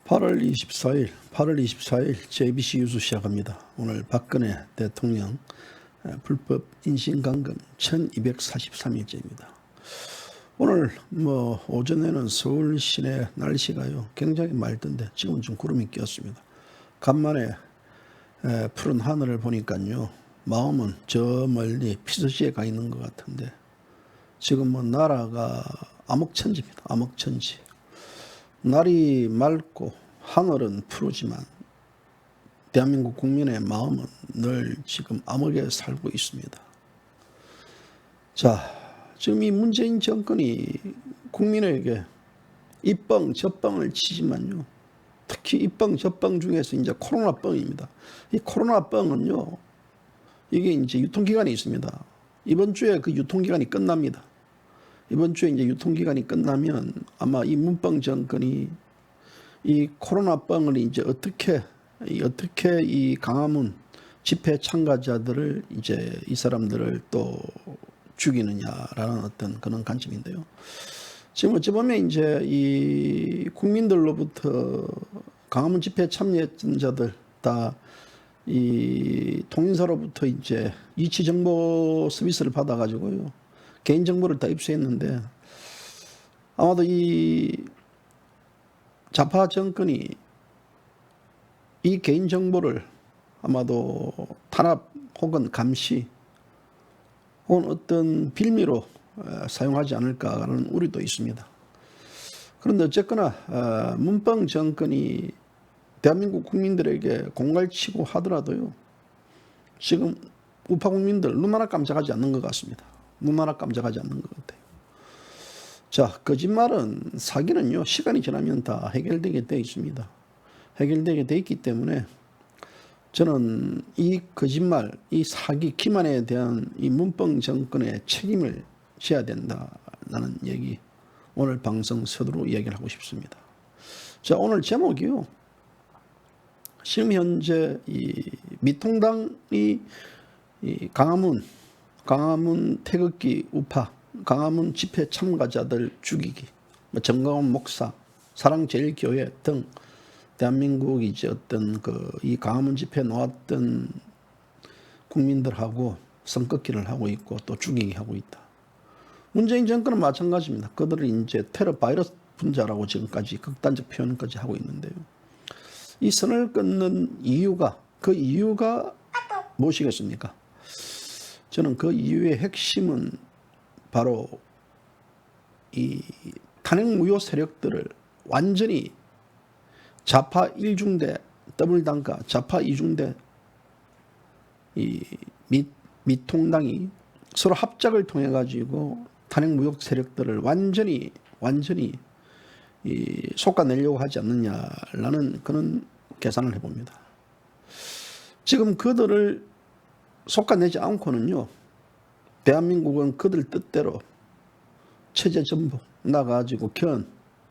8월 24일 JBC 뉴스 시작합니다. 오늘 박근혜 대통령 불법 인신감금 1243일째입니다. 오늘 오전에는 서울 시내 날씨가요 굉장히 맑던데 지금은 좀 구름이 끼었습니다. 간만에 푸른 하늘을 보니까요 마음은 저 멀리 피서지에 가 있는 것 같은데 지금 나라가 암흑천지입니다. 암흑천지. 날이 맑고 하늘은 푸르지만 대한민국 국민의 마음은 늘 지금 암흑에 살고 있습니다. 자, 지금 이 문재인 정권이 국민에게 이뻥 저뻥을 치지만요. 특히 이뻥 저뻥 중에서 이제 코로나 뻥입니다. 이 코로나 뻥은요. 이게 이제 유통기간이 있습니다. 이번 주에 그 유통기간이 끝납니다. 이번 주에 이제 유통기간이 끝나면 아마 이 문뻥 정권이 이 코로나 뻥을 이제 어떻게 이 강화문 집회 참가자들을 이제 이 사람들을 또 죽이느냐라는 어떤 그런 관점인데요. 지금 어찌 보면 이제 이 국민들로부터 강화문 집회 참여했던 자들 다 이 통인사로부터 이제 이치 정보 서비스를 받아가지고요. 개인정보를 다 입수했는데 아마도 이 좌파 정권이 이 개인정보를 아마도 탄압 혹은 감시 혹은 어떤 빌미로 사용하지 않을까라는 우려도 있습니다. 그런데 어쨌거나 문뻥 정권이 대한민국 국민들에게 공갈치고 하더라도요. 지금 우파 국민들 눈 하나 깜짝하지 않는 것 같습니다. 눈 하나 깜짝하지 않는 것 같아요. 자, 거짓말은 사기는요 시간이 지나면 다 해결되게 되어 있습니다. 해결되게 되어 있기 때문에 저는 이 거짓말, 이 사기 기만에 대한 이 문뻥 정권의 책임을 져야 된다라는 얘기 오늘 방송 서두로 이야기를 하고 싶습니다. 자, 오늘 제목이요. 지금 현재 이 미통당이 이 강화문 태극기 우파, 강화문 집회 참가자들 죽이기, 정강원 목사, 사랑제일교회 등 대한민국 이제 어떤 이 강화문 집회에 나왔던 국민들하고 선긋기를 하고 있고 또 죽이기 하고 있다. 문재인 정권은 마찬가지입니다. 그들을 이제 테러 바이러스 분자라고 지금까지 극단적 표현까지 하고 있는데요. 이 선을 끊는 이유가 무엇이겠습니까? 저는 그 이유의 핵심은 바로 이 탄핵무효 세력들을 완전히 좌파 1중대 더블당가 좌파 2중대 이 미통당이 서로 합작을 통해 가지고 탄핵무효 세력들을 완전히 이 솎아내려고 하지 않느냐라는 그런 계산을 해봅니다. 지금 그들을 솎아내지 않고는요. 대한민국은 그들 뜻대로 체제전복 나가지고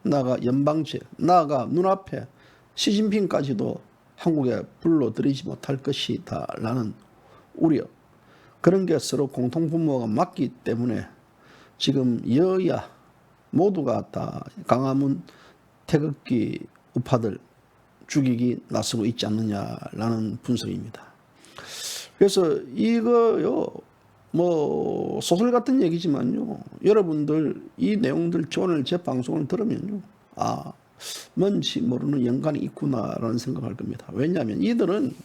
나가 연방제 나가 눈앞에 시진핑까지도 한국에 불러들이지 못할 것이다 라는 우려 그런 게 서로 공통분모가 맞기 때문에 지금 여야 모두가 다 강화문 태극기 우파들 죽이기 나서고 있지 않느냐라는 분석입니다. 그래서 이거요 소설 같은 얘기지만요 여러분들 이 내용들 오늘 제 방송을 들으면요 뭔지 모르는 연관이 있구나라는 생각할 겁니다. 왜냐하면 이들은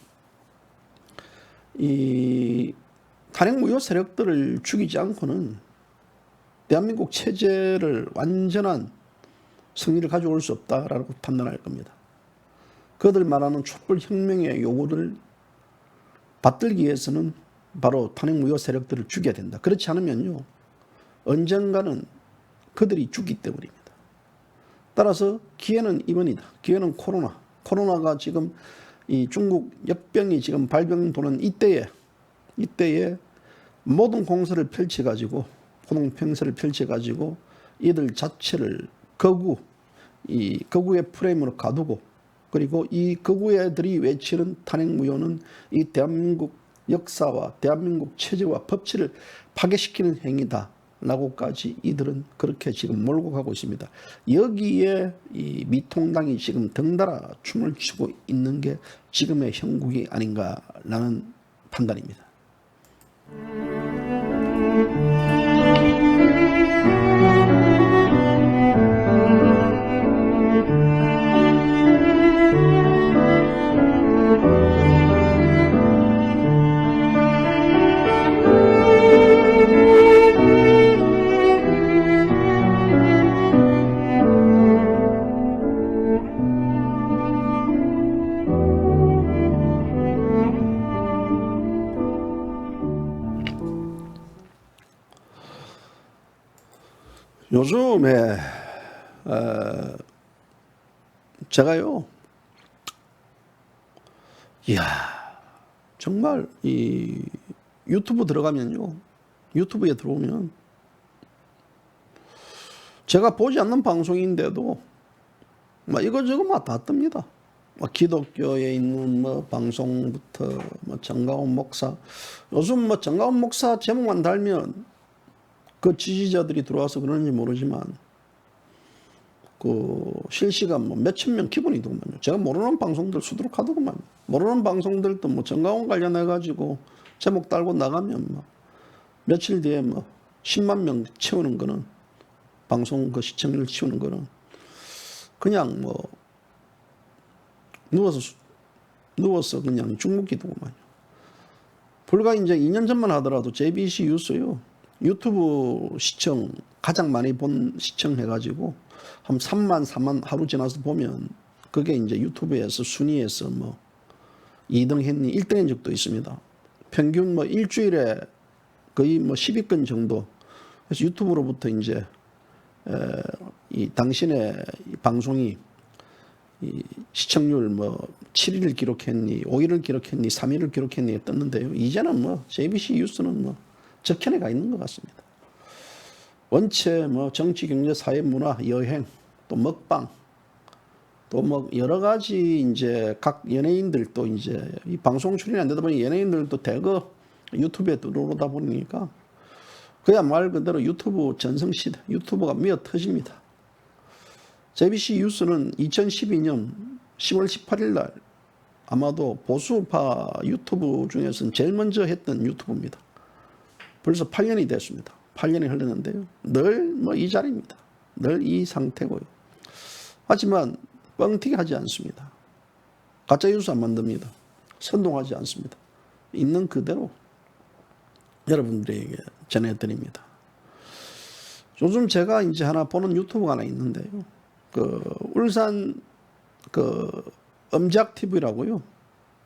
이 탄핵무효 세력들을 죽이지 않고는 대한민국 체제를 완전한 승리를 가져올 수 없다라고 판단할 겁니다. 그들 말하는 촛불혁명의 요구를 받들기 위해서는 바로 탄핵무효 세력들을 죽여야 된다. 그렇지 않으면요 언젠가는 그들이 죽기 때문입니다. 따라서 기회는 이번이다. 기회는 코로나가 지금 이 중국 역병이 지금 발병도는 이때에 모든 공세를 펼쳐가지고 호동평세를 펼쳐가지고 이들 자체를 거구의 프레임으로 가두고 그리고 이 거구애들이 외치는 탄핵무효는 이 대한민국 역사와 대한민국 체제와 법치를 파괴시키는 행위다. 라고까지 이들은 그렇게 지금 몰고 가고 있습니다. 여기에 이 미통당이 지금 덩달아 춤을 추고 있는 게 지금의 형국이 아닌가라는 판단입니다. 요즘에 제가요, 이야, 정말 이 유튜브 들어가면요, 유튜브에 들어오면 제가 보지 않는 방송인데도 막 이거저거 막 다 뜹니다. 막 기독교에 있는 뭐 방송부터 뭐 정가원 목사, 요즘 뭐 정가원 목사 제목만 달면 그 지지자들이 들어와서 그런지 모르지만 그 실시간 뭐 몇천 명 기본이더구만요. 제가 모르는 방송들 수두룩하더구만요. 모르는 방송들도 뭐 정가원 관련해 가지고 제목 달고 나가면 뭐 며칠 뒤에 뭐 10만 명 채우는 거는, 방송 그 시청률 채우는 거는 그냥 뭐 누워서 그냥 죽먹기더구만요. 불과 이제 2년 전만 하더라도 JBC 뉴스요, 유튜브 시청 가장 많이 본 시청 해가지고 한 3만 4만 하루 지나서 보면 그게 이제 유튜브에서 순위에서 뭐 2등 했니 1등 한 적도 있습니다. 평균 뭐 일주일에 거의 뭐 10위권 정도. 그래서 유튜브로부터 이제 이 당신의 방송이 이 시청률 뭐 7위를 기록했니 5위를 기록했니 3위를 기록했니 떴는데요. 이제는 뭐 JBC 뉴스는 뭐 적현에 가 있는 것 같습니다. 원체 뭐 정치, 경제, 사회, 문화, 여행, 또 먹방, 또 뭐 여러 가지 이제 각 연예인들도 이제 이 방송 출연이 안 되다 보니 연예인들도 대거 유튜브에 들어오다 보니까 그야 말 그대로 유튜브 전성시대, 유튜브가 미어 터집니다. JBC 뉴스는 2012년 10월 18일 날 아마도 보수파 유튜브 중에서는 제일 먼저 했던 유튜브입니다. 벌써 8년이 됐습니다. 8년이 흘렀는데요. 늘 뭐 이 자리입니다. 늘 이 상태고요. 하지만 뻥튀기 하지 않습니다. 가짜 뉴스 안 만듭니다. 선동하지 않습니다. 있는 그대로 여러분들에게 전해드립니다. 요즘 제가 이제 하나 보는 유튜브가 하나 있는데요. 그 울산 그 엄작TV라고요.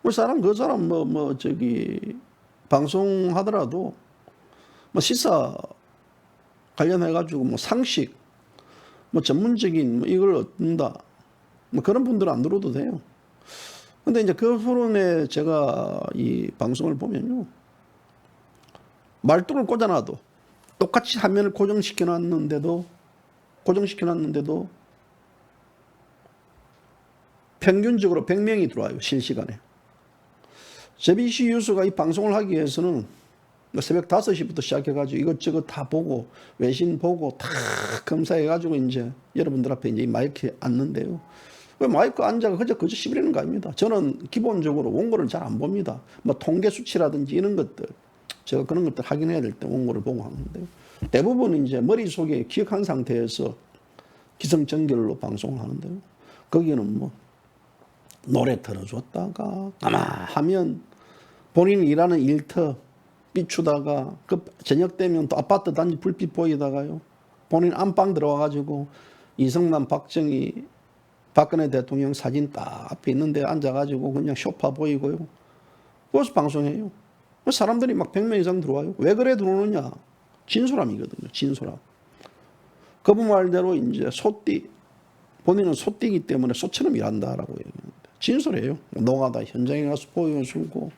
울산은 그 사람 저기 방송하더라도 뭐 시사 관련해가지고 뭐 상식, 뭐 전문적인 뭐 이걸 얻는다. 뭐 그런 분들은 안 들어도 돼요. 근데 이제 그 프로그램에 제가 이 방송을 보면요. 말뚝을 꽂아놔도 똑같이 화면을 고정시켜 놨는데도 평균적으로 100명이 들어와요. 실시간에. JBC 뉴스가 이 방송을 하기 위해서는 새벽 5시부터 시작해가지고 이것저것 다 보고 외신 보고 다 검사해가지고 이제 여러분들 앞에 이제 마이크에 앉는데요. 왜 마이크 앉아가 그저 씹으려는 거 아닙니다. 저는 기본적으로 원고를 잘 안 봅니다. 뭐 통계 수치라든지 이런 것들 제가 그런 것들 확인해야 될 때 원고를 보고 하는데요. 대부분 이제 머릿속에 기억한 상태에서 기성전결로 방송을 하는데요. 거기는 뭐 노래 틀어줬다가 가만하면 본인이 일하는 일터 비추다가 그 저녁 되면 또 아파트 단지 불빛 보이다가요. 본인 안방 들어와가지고 이승만, 박정희, 박근혜 대통령 사진 딱 앞에 있는데 앉아가지고 그냥 쇼파 보이고요. 그래서 방송해요. 사람들이 막 100명 이상 들어와요. 왜 그래 들어오느냐? 진솔함이거든요. 진솔함. 그분 말대로 이제 소띠, 본인은 소띠이기 때문에 소처럼 일한다라고 얘기합니다. 진솔해요. 노가다 현장에 가서 보여주고.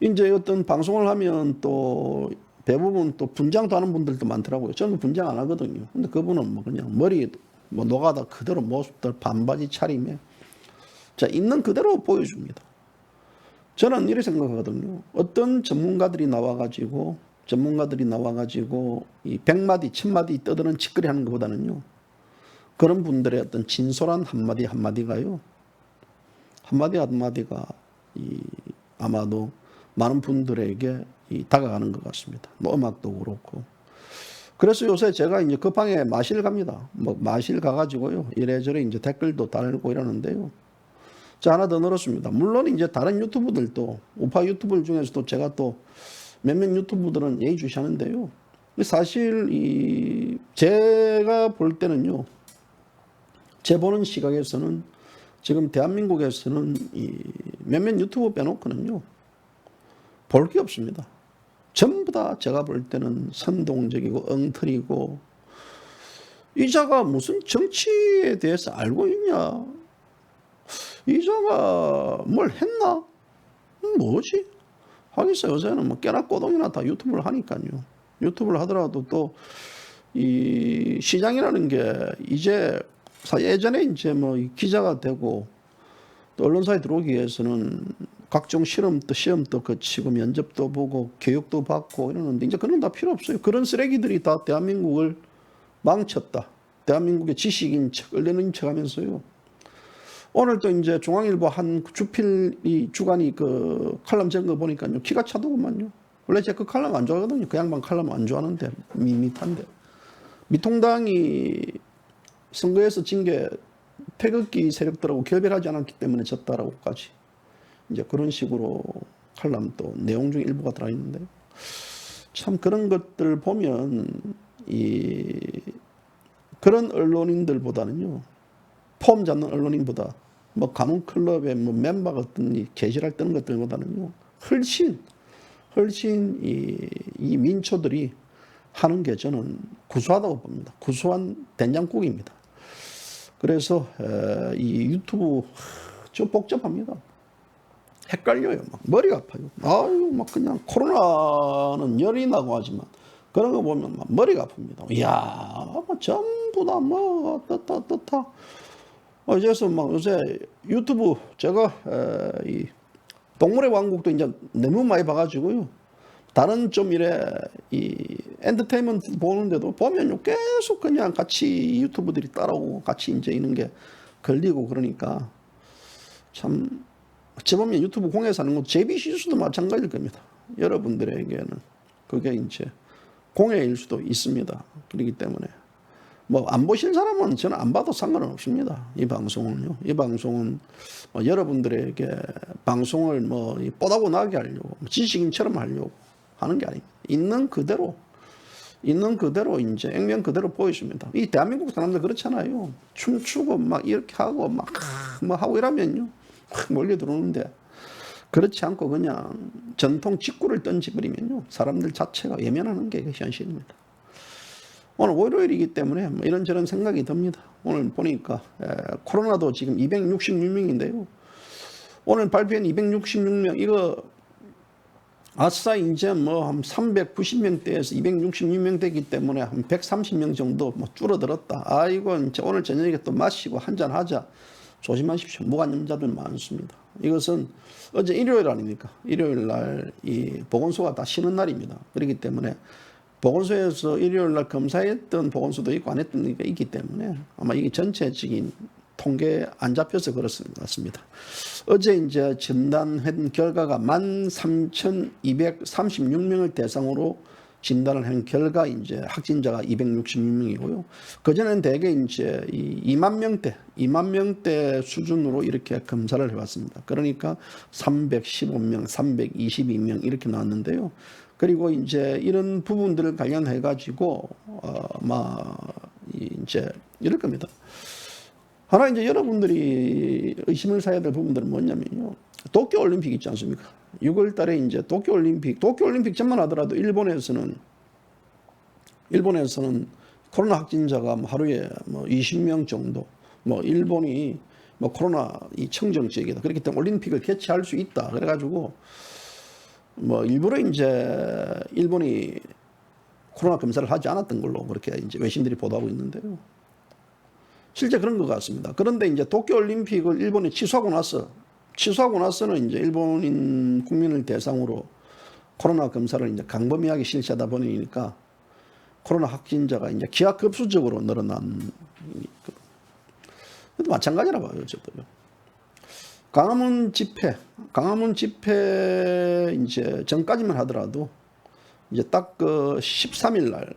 이제 어떤 방송을 하면 또 대부분 또 분장도 하는 분들도 많더라고요. 저는 분장 안 하거든요. 근데 그분은 뭐 그냥 머리 뭐 노가다 그대로 모습들 반바지 차림에 자 있는 그대로 보여줍니다. 저는 이렇게 생각하거든요. 어떤 전문가들이 나와가지고 전문가들이 나와가지고 이 100마디, 1000마디 떠드는 짓거리 하는 것보다는요. 그런 분들의 어떤 진솔한 한마디 한마디가요. 한마디 한마디가 아마도 많은 분들에게 다가가는 것 같습니다. 뭐 음악도 그렇고. 그래서 요새 제가 이제 급하게 마실 갑니다. 뭐 마실 가가지고요. 이래저래 이제 댓글도 달고 이러는데요. 자, 하나 더 늘었습니다. 물론 이제 다른 유튜브들도, 우파 유튜버 중에서도 제가 또 몇몇 유튜브들은 예의주시하는데요. 사실 제가 볼 때는요. 제 보는 시각에서는 지금 대한민국에서는 몇몇 유튜브 빼놓고는요. 볼 게 없습니다. 전부 다 제가 볼 때는 선동적이고 엉터리고 이자가 무슨 정치에 대해서 알고 있냐? 이자가 뭘 했나? 뭐지? 하겠어. 요새는 뭐 깨나 꼬동이나 다 유튜브를 하니까요. 유튜브를 하더라도 또 이 시장이라는 게 이제 예전에 이제 뭐 기자가 되고 또 언론사에 들어오기 위해서는 각종 시험도 거치고 면접도 보고 교육도 받고 이러는데 이제 그런 건 다 필요 없어요. 그런 쓰레기들이 다 대한민국을 망쳤다. 대한민국의 지식인 척, 언론인 척 하면서요. 오늘 또 이제 중앙일보 한 주필 주간이 그 칼럼 적은 거 보니까요. 기가 차더구만요. 원래 제가 그 칼럼 안 좋아하거든요. 그 양반 칼럼 안 좋아하는데 밋밋한데. 미통당이 선거에서 진 게 태극기 세력들하고 결별하지 않았기 때문에 졌다라고까지 이제 그런 식으로 칼럼 또 내용 중 일부가 들어있는데 참 그런 것들 보면 그런 언론인들보다는요. 폼 잡는 언론인보다 뭐 가문클럽의 뭐 멤버 같은 개지랄 뜨는 것들보다는요. 훨씬 이 민초들이 하는 게 저는 구수하다고 봅니다. 구수한 된장국입니다. 그래서 이 유튜브 좀 복잡합니다. 헷갈려요. 막 머리가 아파요. 아유, 막 그냥 코로나는 열이 나고 하지만 그런 거 보면 막 머리가 아픕니다. 이야, 뭐 전부 다 뭐 떴다. 그래서 막 요새 유튜브 제가 이 동물의 왕국도 이제 너무 많이 봐가지고요. 다른 좀 이 엔터테인먼트 보는데도 보면요 계속 그냥 같이 유튜브들이 따라오고 같이 이제 이런 게 걸리고 그러니까 참 어찌 보면 유튜브 공에서 하는 것도 JBC수도 마찬가지일 겁니다. 여러분들에게는 그게 이제 공해일 수도 있습니다. 그렇기 때문에 뭐 안 보실 사람은 저는 안 봐도 상관은 없습니다. 이 방송은요. 이 방송은 뭐 여러분들에게 방송을 뭐 뽀다고 나게 하려고 지식인처럼 하려고 하는 게 아닙니다. 있는 그대로 이제 액면 그대로 보여줍니다. 이 대한민국 사람들 그렇잖아요. 춤추고 막 이렇게 하고 막 뭐 하고 이러면요 몰려 들어오는데 그렇지 않고 그냥 전통 직구를 던지버리면요 사람들 자체가 예면하는 게 현실입니다. 오늘 월요일이기 때문에 뭐 이런저런 생각이 듭니다. 오늘 보니까 코로나도 지금 266명인데요. 오늘 발표한 266명 이거 아싸 이제 뭐 한 390명대에서 266명대이기 때문에 한 130명 정도 뭐 줄어들었다. 아이고 이제 오늘 저녁에 또 마시고 한잔 하자. 조심하십시오. 무관념자들 많습니다. 이것은 어제 일요일 아닙니까? 일요일 날 이 보건소가 다 쉬는 날입니다. 그렇기 때문에 보건소에서 일요일 날 검사했던 보건소도 있고 안 했던 게 있기 때문에 아마 이게 전체적인 통계에 안 잡혀서 그렇습니다. 어제 이제 진단한 결과가 13,236명을 대상으로 진단을 한 결과 이제 확진자가 266명이고요. 그전에는 대개 이제 2만 명대 수준으로 이렇게 검사를 해왔습니다. 그러니까 315명, 322명 이렇게 나왔는데요. 그리고 이제 이런 부분들을 관련해 가지고 이제 이럴 겁니다. 하나 이제 여러분들이 의심을 사야 될 부분들은 뭐냐면요. 도쿄올림픽 있지 않습니까? 6월 달에 이제 도쿄올림픽 전만 하더라도 일본에서는 코로나 확진자가 뭐 하루에 뭐 20명 정도, 뭐 일본이 뭐 코로나 이 청정 지역이다. 그렇기 때문에 올림픽을 개최할 수 있다. 그래가지고 뭐 일부러 이제 일본이 코로나 검사를 하지 않았던 걸로 그렇게 이제 외신들이 보도하고 있는데요. 실제 그런 것 같습니다. 그런데 이제 도쿄올림픽을 일본이 취소하고 나서는 이제 일본인 국민을 대상으로 코로나 검사를 이제 강범위하게 실시하다 보니까 코로나 확진자가 이제 기하급수적으로 늘어난. 그것도 마찬가지라 봐요, 저도요. 광화문 집회 이제 전까지만 하더라도 이제 딱 그 13일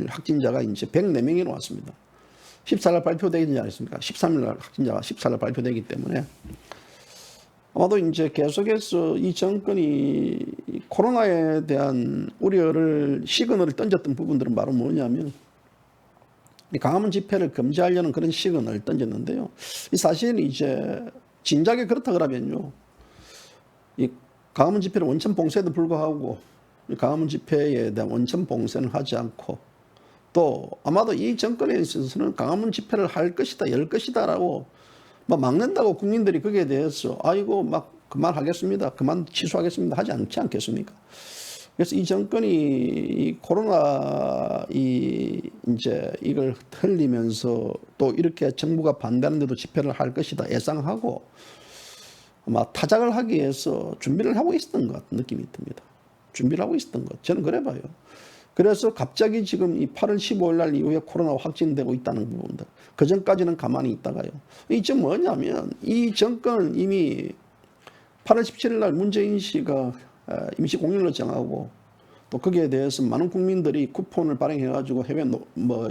확진자가 이제 104명이 왔습니다. 14일 발표되지 않았습니까? 13일 확진자가 14일 발표되기 때문에 아마도 이제 계속해서 이 정권이 코로나에 대한 우려를 시그널을 던졌던 부분들은 바로 뭐냐면 이 광화문 집회를 금지하려는 그런 시그널을 던졌는데요. 이 사실 이제 진작에 그렇다 그러면요, 이 광화문 집회를 원천 봉쇄에도 불구하고 이 광화문 집회에 대한 원천 봉쇄는 하지 않고 또 아마도 이 정권에 있어서는 광화문 집회를 할 것이다, 열 것이다라고 막 막는다고 국민들이 거기에 대해서 아이고 막 그만하겠습니다, 그만 취소하겠습니다 하지 않지 않겠습니까? 그래서 이 정권이 이 코로나 이제 이걸 흘리면서 또 이렇게 정부가 반대하는데도 집회를 할 것이다 예상하고 아마 타작을 하기 위해서 준비를 하고 있었던 것 같은 느낌이 듭니다. 준비를 하고 있었던 것. 저는 그래 봐요. 그래서 갑자기 지금 이 8월 15일 날 이후에 코로나가 확진되고 있다는 부분들. 그 전까지는 가만히 있다가요. 이게 뭐냐면 이 정권은 이미 8월 17일 날 문재인 씨가 임시 공휴일로 정하고 또 거기에 대해서 많은 국민들이 쿠폰을 발행해가지고 해외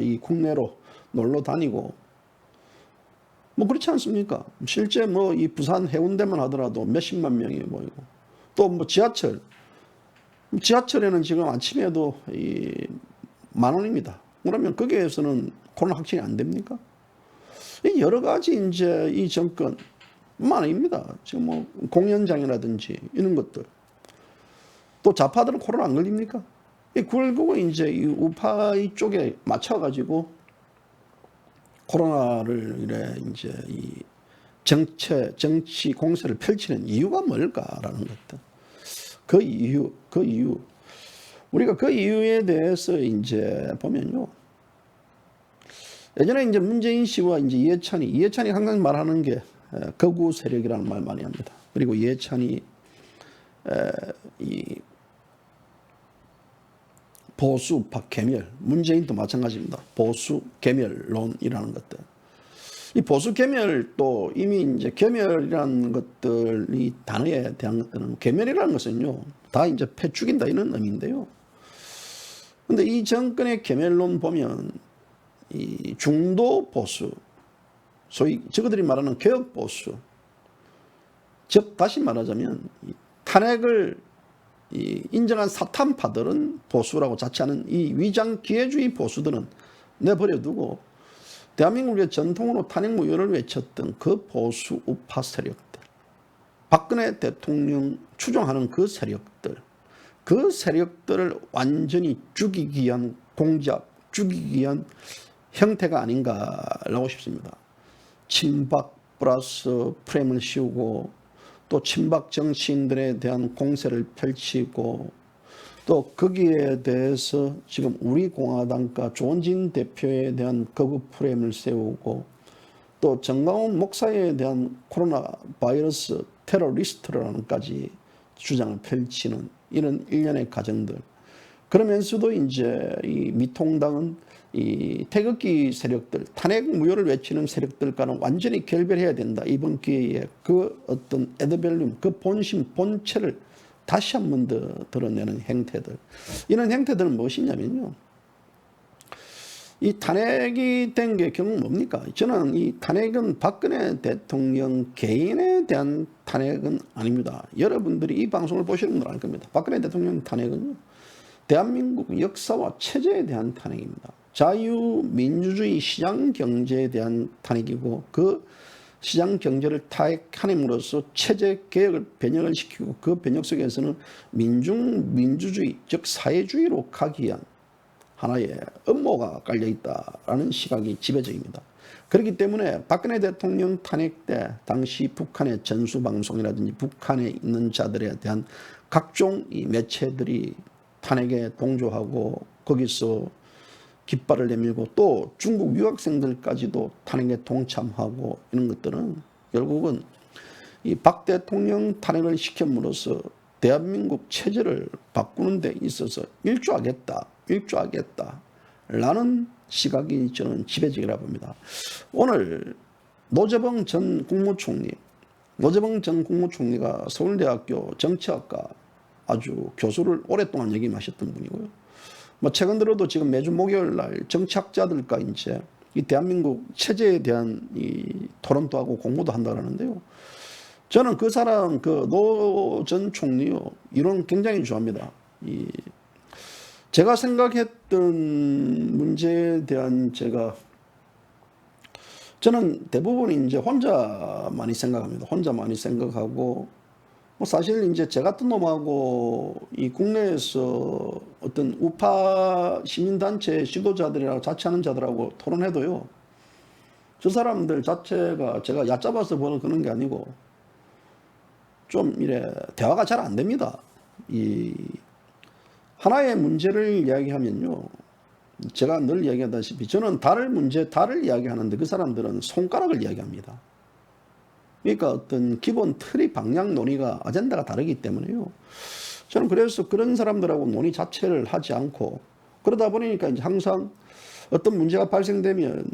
이 국내로 놀러 다니고 뭐 그렇지 않습니까? 실제 뭐 이 부산 해운대만 하더라도 몇십만 명이 모이고 또 뭐 지하철에는 지금 아침에도 이 10,000원입니다. 그러면 거기에서는 코로나 확진이 안 됩니까? 여러 가지 이제 이 정권 아닙니다. 지금 뭐 공연장이라든지 이런 것들. 또 좌파들은 코로나 안 걸립니까? 결국은 이제 이 우파 쪽에 맞춰가지고 코로나를 이래 이제 이 정치 공세를 펼치는 이유가 뭘까라는 것들. 그 이유. 우리가 그 이유에 대해서 이제 보면요. 예전에 이제 문재인 씨와 이제 이해찬이 항상 말하는 게 극우 세력이라는 말 많이 합니다. 그리고 이해찬이 이 보수파 계멸, 문재인도 마찬가지입니다. 보수 계멸론이라는 것들. 이 보수 계멸도 이미 이제 계멸이라는 것들이 단어에 대한 것들은 계멸이라는 것은요, 다 이제 패 죽인다 이런 의미인데요. 근데 이 정권의 계멸론 보면 이 중도 보수, 소위 저들이 말하는 개혁 보수, 즉 다시 말하자면 탄핵을 인정한 사탄파들은 보수라고 자처하는 이 위장 기회주의 보수들은 내버려두고 대한민국의 전통으로 탄핵 무효를 외쳤던 그 보수 우파 세력들, 박근혜 대통령 추종하는 그 세력들을 완전히 죽이기 위한 공작, 죽이기 위한 형태가 아닌가라고 싶습니다. 친박 플러스 프레임을 씌우고 또 친박 정치인들에 대한 공세를 펼치고 또 거기에 대해서 지금 우리 공화당과 조원진 대표에 대한 거부 프레임을 세우고 또 정강훈 목사에 대한 코로나 바이러스 테러리스트라는까지 주장을 펼치는 이런 일련의 과정들. 그러면서도 이제 이 미통당은 이 태극기 세력들, 탄핵 무효를 외치는 세력들과는 완전히 결별해야 된다. 이번 기회에 그 어떤 에드밸륨, 그 본심, 본체를 다시 한 번 더 드러내는 행태들. 이런 행태들은 무엇이냐면요. 이 탄핵이 된 게 결국 뭡니까? 저는 이 탄핵은 박근혜 대통령 개인에 대한 탄핵은 아닙니다. 여러분들이 이 방송을 보시는 분들 알 겁니다. 박근혜 대통령 탄핵은요. 대한민국 역사와 체제에 대한 탄핵입니다. 자유민주주의 시장경제에 대한 탄핵이고 그 시장경제를 타액함으로써 체제 개혁을 변형을 시키고 그 변혁 속에서는 민주주의 즉 사회주의로 가기 위한 하나의 음모가 깔려있다라는 시각이 지배적입니다. 그렇기 때문에 박근혜 대통령 탄핵 때 당시 북한의 전수방송이라든지 북한에 있는 자들에 대한 각종 이 매체들이 탄핵에 동조하고 거기서 깃발을 내밀고 또 중국 유학생들까지도 탄핵에 동참하고 이런 것들은 결국은 이 박 대통령 탄핵을 시킴으로써 대한민국 체제를 바꾸는 데 있어서 일조하겠다라는 시각이 저는 지배적이라 봅니다. 오늘 노재봉 전 국무총리가 서울대학교 정치학과 아주 교수를 오랫동안 역임하셨던 분이고요. 뭐 최근 들어도 지금 매주 목요일 날 정치학자들과 이제 이 대한민국 체제에 대한 이 토론도 하고 공부도 한다고 하는데요. 저는 그 사람, 그 노 전 총리요, 이론 굉장히 좋아합니다. 제가 생각했던 문제에 대한 저는 대부분 이제 혼자 많이 생각합니다. 혼자 많이 생각하고, 뭐 사실 이제 제 같은 놈하고 이 국내에서 어떤 우파 시민단체 지도자들이라고 자처하는 자들하고 토론해도요, 저 사람들 자체가 제가 얕잡아서 보는 그런 게 아니고, 좀 이래 대화가 잘 안 됩니다. 이 하나의 문제를 이야기하면요, 제가 늘 이야기하다시피 저는 달을 이야기하는데 그 사람들은 손가락을 이야기합니다. 그러니까 어떤 기본 틀이 방향 논의가 아젠다가 다르기 때문에요. 저는 그래서 그런 사람들하고 논의 자체를 하지 않고, 그러다 보니까 이제 항상 어떤 문제가 발생되면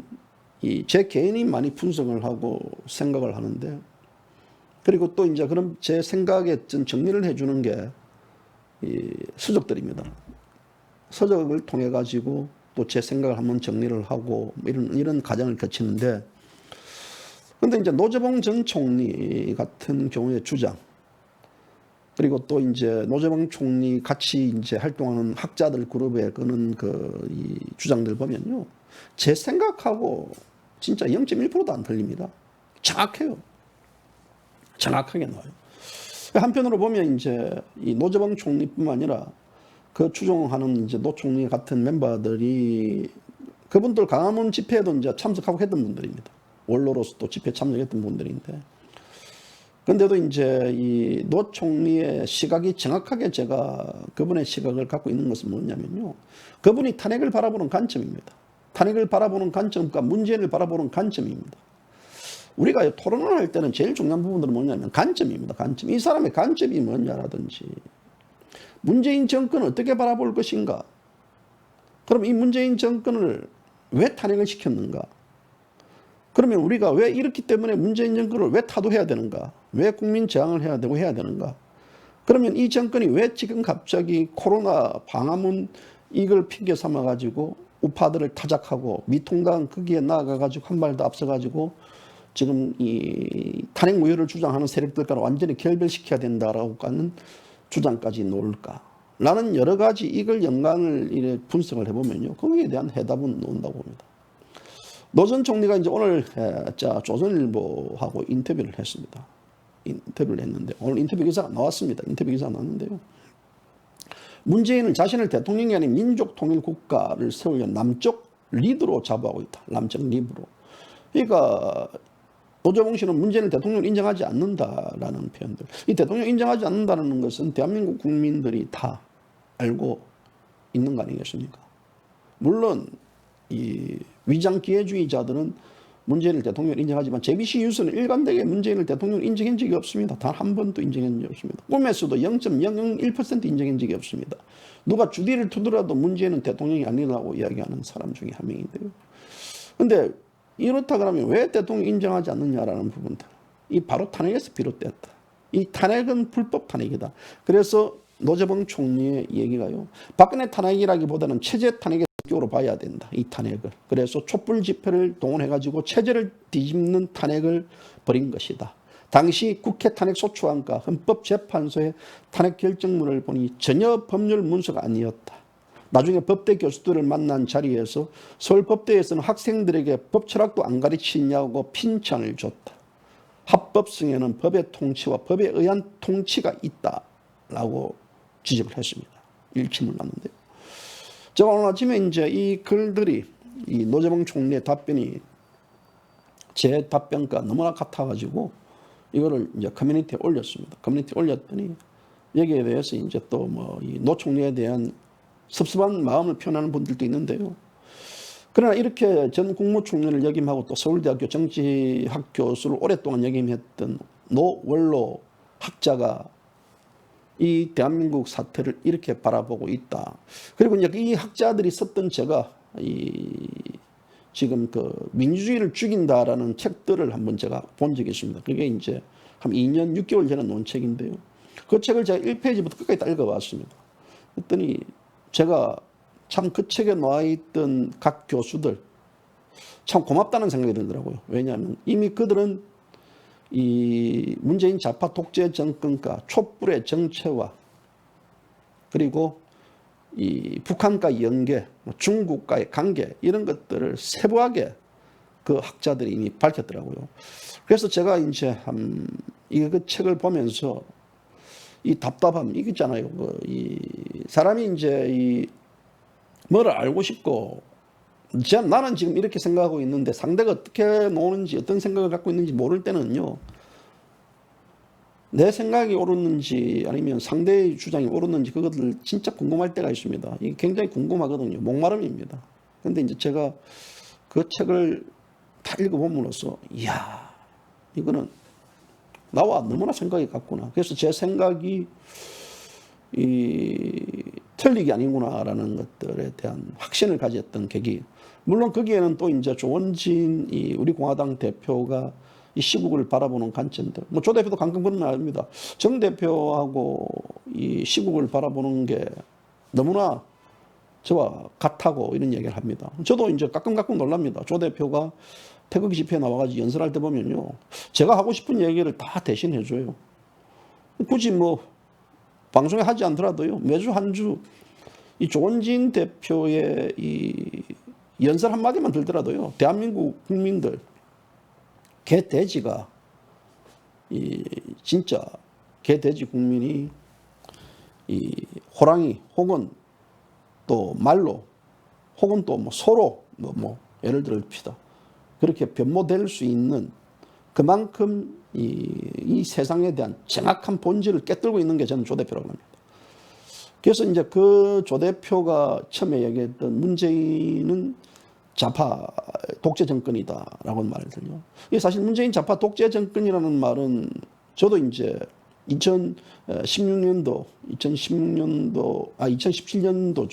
제 개인이 많이 분석을 하고 생각을 하는데, 그리고 또 이제 그런 제 생각에 정리를 해주는 게 서적들입니다. 서적을 통해 가지고 또 제 생각을 한번 정리를 하고 이런 과정을 거치는데, 근데 이제 노재봉 전 총리 같은 경우의 주장, 그리고 또 이제 노재봉 총리 같이 이제 활동하는 학자들 그룹에 그는 이 주장들 보면요, 제 생각하고 진짜 0.1%도 안 틀립니다. 정확해요. 정확하게 나와요. 한편으로 보면 이제 이 노재봉 총리뿐만 아니라 그 추종하는 이제 노 총리 같은 멤버들이, 그분들 광화문 집회에도 이제 참석하고 했던 분들입니다. 원로로서 또 집회 참석했던 분들인데, 근데도 이제 이 노 총리의 시각이 정확하게 제가 그분의 시각을 갖고 있는 것은 뭐냐면요, 그분이 탄핵을 바라보는 관점입니다. 탄핵을 바라보는 관점과 문재인을 바라보는 관점입니다. 우리가 토론을 할 때는 제일 중요한 부분들은 뭐냐면 관점입니다. 관점. 이 사람의 관점이 뭐냐라든지, 문재인 정권을 어떻게 바라볼 것인가, 그럼 이 문재인 정권을 왜 탄핵을 시켰는가, 그러면 우리가 왜 이렇기 때문에 문재인 정권을 왜 타도해야 되는가, 왜 국민 저항을 해야 되고 해야 되는가, 그러면 이 정권이 왜 지금 갑자기 코로나 방화문 이걸 핑계 삼아 가지고 우파들을 타작하고 미통당 거기에 나아가 가지고 한 발 더 앞서 가지고 지금 이 탄핵 무효를 주장하는 세력들과 완전히 결별시켜야 된다라고 하는 주장까지 놓을까? 라는 여러 가지 이걸 연관을 분석을 해보면요, 거기에 대한 해답은 나온다고 봅니다. 노 전 총리가 이제 오늘 조선일보하고 인터뷰를 했습니다. 인터뷰를 했는데, 오늘 인터뷰 기사가 나왔습니다. 인터뷰 기사가 나왔는데요, 문재인은 자신을 대통령이 아닌 민족 통일 국가를 세우려는 남쪽 리드로 자부하고 있다. 남쪽 리드로. 그러니까 노재봉 씨는 문재인을 대통령을 인정하지 않는다라는 표현들. 이 대통령 인정하지 않는다는 것은 대한민국 국민들이 다 알고 있는 거 아니겠습니까? 물론 이 위장 기회주의자들은 문재인을 대통령을 인정하지만 JBC 뉴스는 일관되게 문재인을 대통령을 인정한 적이 없습니다. 단 한 번도 인정한 적이 없습니다. 꿈에서도 0.001% 인정한 적이 없습니다. 누가 주디를 두더라도 문재인은 대통령이 아니라고 이야기하는 사람 중에 한 명인데요. 그런데 이렇다 그러면 왜 대통령 인정하지 않느냐라는 부분들, 이 바로 탄핵에서 비롯됐다. 이 탄핵은 불법 탄핵이다. 그래서 노재봉 총리의 얘기가요, 박근혜 탄핵이라기보다는 체제 탄핵의 성격으로 봐야 된다. 이 탄핵을. 그래서 촛불 집회를 동원해가지고 체제를 뒤집는 탄핵을 벌인 것이다. 당시 국회 탄핵 소추안과 헌법재판소의 탄핵 결정문을 보니 전혀 법률 문서가 아니었다. 나중에 법대 교수들을 만난 자리에서 서울법대에서는 학생들에게 법 철학도 안 가르치냐고 핀찬을 줬다. 합법성에는 법의 통치와 법에 의한 통치가 있다라고 지적을 했습니다. 일침을 놨는데요. 제가 오늘 아침에 이제 이 글들이, 이 노재봉 총리의 답변이 제 답변과 너무나 같아가지고 이거를 이제 커뮤니티에 올렸습니다. 커뮤니티에 올렸더니 여기에 대해서 이제 또 뭐 이 노 총리에 대한 섭섭한 마음을 표현하는 분들도 있는데요. 그러나 이렇게 전 국무총리를 역임하고 또 서울대학교 정치학 교수를 오랫동안 역임했던 노원로 학자가 이 대한민국 사태를 이렇게 바라보고 있다. 그리고 이제 이 학자들이 썼던 제가 지금 그 민주주의를 죽인다라는 책들을 한번 제가 본 적이 있습니다. 그게 이제 한 2년 6개월 전에 논 책인데요. 그 책을 제가 1페이지부터 끝까지 다 읽어봤습니다. 그랬더니 제가 참 그 책에 나와있던 각 교수들 참 고맙다는 생각이 들더라고요. 왜냐하면 이미 그들은 이 문재인 좌파 독재 정권과 촛불의 정체와 그리고 이 북한과 연계, 중국과의 관계 이런 것들을 세부하게 그 학자들이 이미 밝혔더라고요. 그래서 제가 이제 그 책을 보면서 이 답답함 이게 있잖아요. 이 사람이 이제 이 뭐를 알고 싶고 나는 지금 이렇게 생각하고 있는데 상대가 어떻게 노는지 어떤 생각을 갖고 있는지 모를 때는요. 내 생각이 옳았는지 아니면 상대의 주장이 옳았는지 그것들 진짜 궁금할 때가 있습니다. 이게 굉장히 궁금하거든요. 목마름입니다. 그런데 이제 제가 그 책을 다 읽어봄으로써 이야 이거는 나와 너무나 생각이 같구나. 그래서 제 생각이 틀리기 아니구나라는 것들에 대한 확신을 가졌던 계기. 물론 거기에는 또 이제 조원진 우리 공화당 대표가 이 시국을 바라보는 관점들. 뭐 조 대표도 가끔 그런 말 합니다. 정 대표하고 이 시국을 바라보는 게 너무나 저와 같다고 이런 얘기를 합니다. 저도 이제 가끔 놀랍니다. 조 대표가 태극기 집회에 나와가지고 연설할 때 보면요. 제가 하고 싶은 얘기를 다 대신해줘요. 굳이 뭐 방송에 하지 않더라도요. 매주 한 주 이 조원진 대표의 이 연설 한마디만 들더라도요. 대한민국 국민들 개돼지가 진짜 개돼지 국민이 이 호랑이 혹은 또 말로 혹은 또 뭐 소로 뭐 예를 들읍시다. 그렇게 변모될 수 있는 그만큼 이 세상에 대한 정확한 본질을 깨뜨리고 있는 게 저는 조 대표라고 합니다. 그래서 이제 그 조 대표가 처음에 얘기했던 문재인은 좌파 독재 정권이다라고 말을 들요. 이게 사실 문재인 좌파 독재 정권이라는 말은 저도 이제 2017년도죠.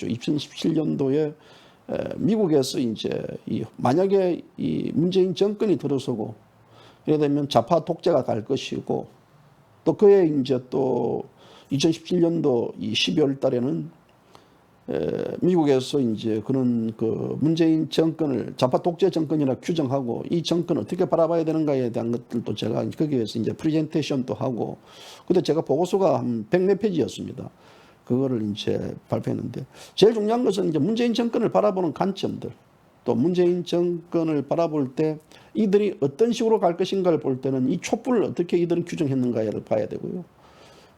2017년도에 미국에서 이제 만약에 이 문재인 정권이 들어서고 이래 되면 좌파 독재가 갈 것이고 또 그에 이제 또 2017년도 12월 달에는 미국에서 이제 그런 그 문재인 정권을 좌파 독재 정권이라 규정하고 이 정권을 어떻게 바라봐야 되는가에 대한 것들도 제가 거기에서 이제 프레젠테이션도 하고 근데 제가 보고서가 한 100몇 페이지였습니다. 그거를 이제 발표했는데 제일 중요한 것은 이제 문재인 정권을 바라보는 관점들 또 문재인 정권을 바라볼 때 이들이 어떤 식으로 갈 것인가를 볼 때는 이 촛불을 어떻게 이들은 규정했는가를 봐야 되고요.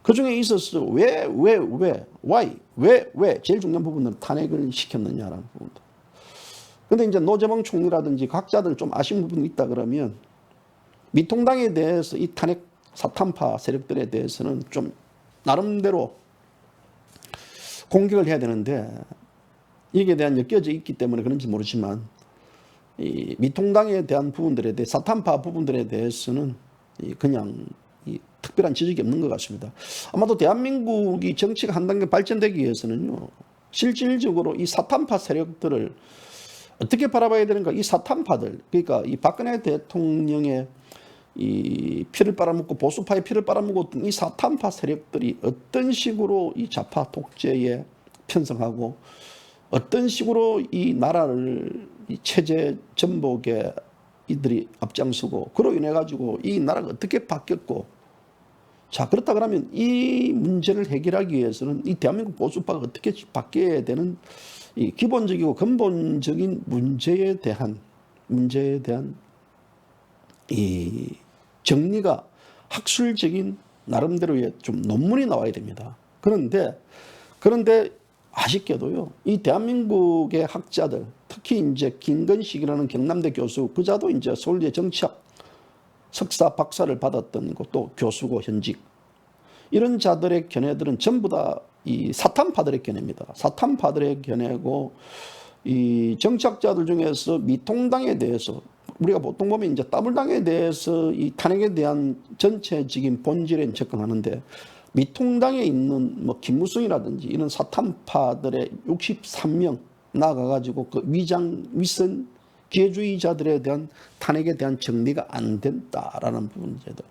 그 중에 있어서 왜 제일 중요한 부분은 탄핵을 시켰느냐라는 부분도. 근데 이제 노재봉 총리라든지 각자들 좀 아쉬운 부분이 있다 그러면 미통당에 대해서 이 탄핵 사탄파 세력들에 대해서는 좀 나름대로 공격을 해야 되는데 이게 대한 엮여져 있기 때문에 그런지 모르지만 이 미통당에 대한 부분들에 대해 사탄파 부분들에 대해서는 그냥 특별한 지적이 없는 것 같습니다. 아마도 대한민국이 정치가 한 단계 발전되기 위해서는요. 실질적으로 이 사탄파 세력들을 어떻게 바라봐야 되는가. 이 사탄파들 그러니까 이 박근혜 대통령의 이 피를 빨아먹고 보수파의 피를 빨아먹었던 이 사탄파 세력들이 어떤 식으로 이 좌파 독재에 편성하고 어떤 식으로 이 나라를 이 체제 전복에 이들이 앞장서고 그로 인해 가지고 이 나라가 어떻게 바뀌었고 자 그렇다 그러면 이 문제를 해결하기 위해서는 이 대한민국 보수파가 어떻게 바뀌어야 되는 이 기본적이고 근본적인 문제에 대한 이 정리가 학술적인 나름대로의 좀 논문이 나와야 됩니다. 그런데 아쉽게도요, 이 대한민국의 학자들, 특히 이제 김건식이라는 경남대 교수, 그자도 이제 서울대 정치학 석사, 박사를 받았던 것도 교수고 현직. 이런 자들의 견해들은 전부 다 이 사탄파들의 견해입니다. 사탄파들의 견해고, 이 정치학자들 중에서 미통당에 대해서, 우리가 보통 보면 이제 따블당에 대해서 이 탄핵에 대한 전체적인 본질에 접근하는데, 미통당에 있는 뭐 김무성이라든지 이런 사탄파들의 63명 나가가지고 그 위선 기회주의자들에 대한 탄핵에 대한 정리가 안 된다라는 문제들.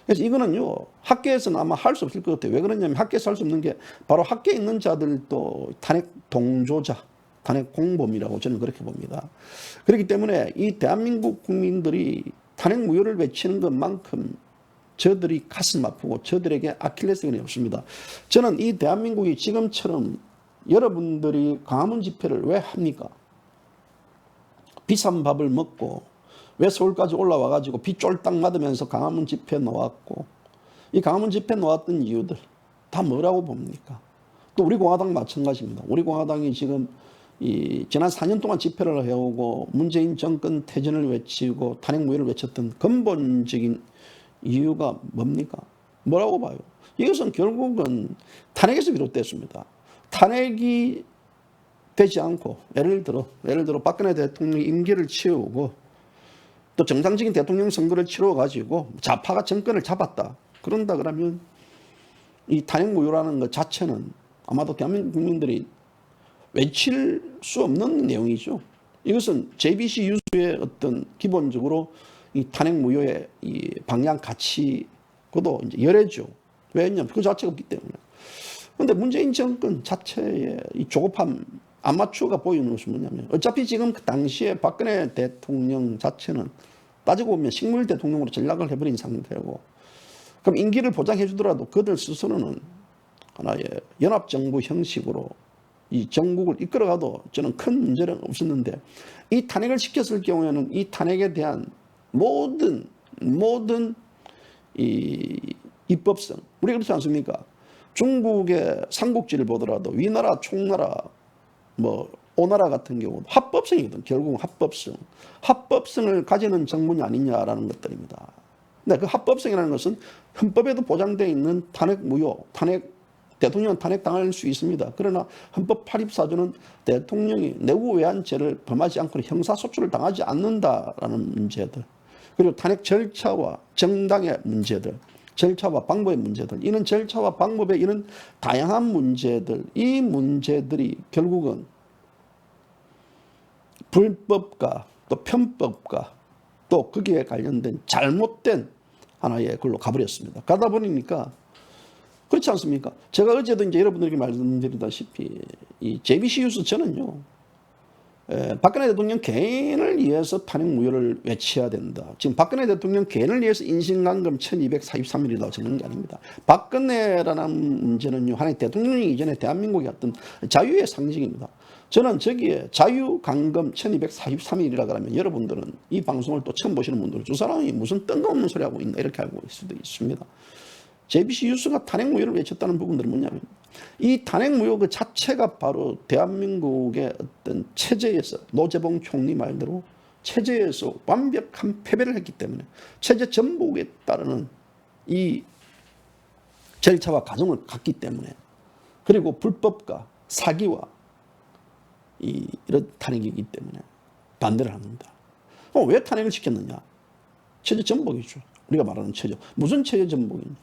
그래서 이거는요, 학계에서는 아마 할 수 없을 것 같아요. 왜 그러냐면 학계에서 할 수 없는 게 바로 학계에 있는 자들도 탄핵 동조자, 탄핵 공범이라고 저는 그렇게 봅니다. 그렇기 때문에 이 대한민국 국민들이 탄핵 무효를 외치는 것만큼 저들이 가슴 아프고 저들에게 아킬레스건이 없습니다. 저는 이 대한민국이 지금처럼 여러분들이 광화문 집회를 왜 합니까? 비싼 밥을 먹고 왜 서울까지 올라와 가지고 비 쫄딱 맞으면서 광화문 집회 놓았고, 이 광화문 집회 놓았던 이유들 다 뭐라고 봅니까? 또 우리 공화당 마찬가지입니다. 우리 공화당이 지금 지난 4년 동안 집회를 해오고 문재인 정권 퇴진을 외치고 탄핵 무효를 외쳤던 근본적인 이유가 뭡니까? 뭐라고 봐요? 이것은 결국은 탄핵에서 비롯됐습니다. 탄핵이 되지 않고 예를 들어 박근혜 대통령이 임기를 채우고 또 정상적인 대통령 선거를 치러 가지고 좌파가 정권을 잡았다. 그런다 그러면 이 탄핵 무효라는 것 자체는 아마도 대한민국 국민들이 외칠 수 없는 내용이죠. 이것은 JBC 유수의 어떤 기본적으로 이 탄핵 무효의 이 방향 가치 그것도 이제 열애죠. 왜냐하면 그 자체가 없기 때문에. 그런데 문재인 정권 자체의 이 조급함 아마추어가 보이는 것은 뭐냐면 어차피 지금 그 당시에 박근혜 대통령 자체는 따지고 보면 식물 대통령으로 전락을 해버린 상태고, 그럼 임기를 보장해 주더라도 그들 스스로는 하나의 연합정부 형식으로 이 전국을 이끌어가도 저는 큰 문제는 없었는데, 이 탄핵을 시켰을 경우에는 이 탄핵에 대한 모든 이 입법성, 우리 그렇지 않습니까? 중국의 삼국지를 보더라도 위나라, 총나라, 뭐 오나라 같은 경우도 합법성이거든. 결국은 합법성을 가지는 정문이 아니냐라는 것들입니다. 근데 그 합법성이라는 것은 헌법에도 보장되어 있는 탄핵 무효, 대통령은 탄핵당할 수 있습니다. 그러나 헌법 8.14조는 대통령이 내구외환죄를 범하지 않고 형사소출을 당하지 않는다라는 문제들, 그리고 탄핵 절차와 정당의 문제들, 절차와 방법의 문제들, 이런 절차와 방법에 이런 다양한 문제들, 이 문제들이 결국은 불법과 또 편법과 또 거기에 관련된 잘못된 하나의 걸로 가버렸습니다. 가다 보니까 그렇지 않습니까? 제가 어제도 이제 여러분들에게 말씀드리다시피 이 JBC 뉴스 저는요, 박근혜 대통령 개인을 위해서 탄핵 무효를 외쳐야 된다. 지금 박근혜 대통령 개인을 위해서 인신감금 1243일이라고 적는 게 아닙니다. 박근혜라는 문제는요, 하나의 대통령이 이전에 대한민국의 어떤 자유의 상징입니다. 저는 저기에 자유감금 1243일이라 그러면 여러분들은 이 방송을 또 처음 보시는 분들은 저 사람이 무슨 뜬금없는 소리 하고 있나 이렇게 알고 있을 수도 있습니다. JBC 뉴스가 탄핵 무효를 외쳤다는 부분들은 뭐냐면 이 탄핵 무효 그 자체가 바로 대한민국의 어떤 체제에서 노재봉 총리 말대로 체제에서 완벽한 패배를 했기 때문에 체제 전복에 따르는 이 절차와 과정을 갔기 때문에, 그리고 불법과 사기와 이런 탄핵이기 때문에 반대를 합니다. 왜 탄핵을 시켰느냐? 체제 전복이죠. 우리가 말하는 체제. 무슨 체제 전복이냐?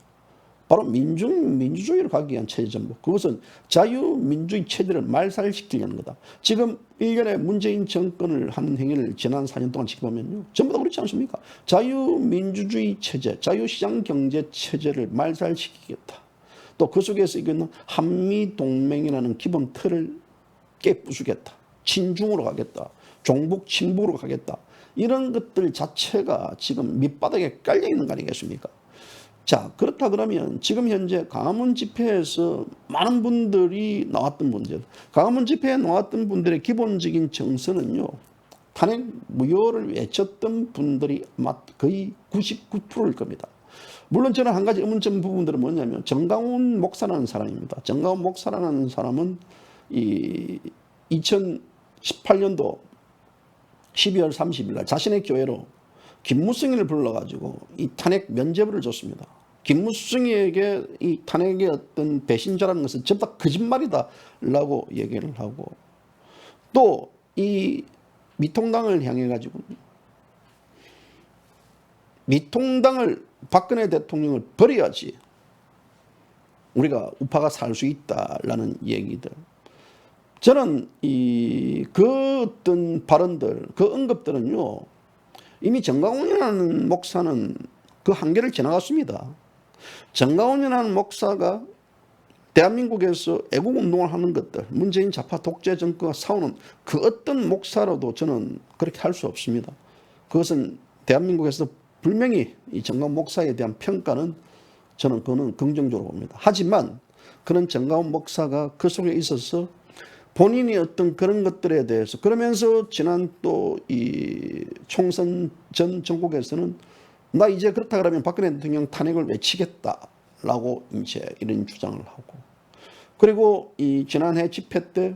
바로 민주주의를 가기 위한 체제 전복. 그것은 자유민주주의 체제를 말살시키려는 거다. 지금 1년에 문재인 정권을 하는 행위를 지난 4년 동안 지켜보면요, 전부 다 그렇지 않습니까? 자유민주주의 체제, 자유시장 경제 체제를 말살시키겠다. 또 그 속에서 이거는 한미동맹이라는 기본 틀을 깨부수겠다. 친중으로 가겠다. 종북 친북으로 가겠다. 이런 것들 자체가 지금 밑바닥에 깔려 있는 거 아니겠습니까? 자, 그렇다 그러면 지금 현재 광화문 집회에서 많은 분들이 나왔던 문제, 광화문 집회에 나왔던 분들의 기본적인 정서는요, 탄핵 무효를 외쳤던 분들이 아마 거의 99%일 겁니다. 물론 저는 한 가지 의문점 부분들은 뭐냐면 정강훈 목사라는 사람입니다. 정강훈 목사라는 사람은 이 2018년도 12월 30일 날 자신의 교회로 김무성이를 불러가지고 이 탄핵 면죄부를 줬습니다. 김무성에게 이 탄핵의 어떤 배신자라는 것은 전부 다 거짓말이다라고 얘기를 하고, 또 이 미통당을 향해 가지고 미통당을 박근혜 대통령을 버려야지, 우리가 우파가 살 수 있다라는 얘기들. 저는 그 어떤 발언들, 그 언급들은요, 이미 정강훈이라는 목사는 그 한계를 지나갔습니다. 정강훈이라는 목사가 대한민국에서 애국운동을 하는 것들, 문재인 좌파 독재 정권과 싸우는 그 어떤 목사로도 저는 그렇게 할 수 없습니다. 그것은 대한민국에서 분명히 이 정강훈 목사에 대한 평가는 저는 그거는 긍정적으로 봅니다. 하지만 그런 정강훈 목사가 그 속에 있어서 본인이 어떤 그런 것들에 대해서 그러면서 지난 또 이 총선 전 전국에서는 나 이제 그렇다 그러면 박근혜 대통령 탄핵을 외치겠다라고 이제 이런 주장을 하고, 그리고 이 지난해 집회 때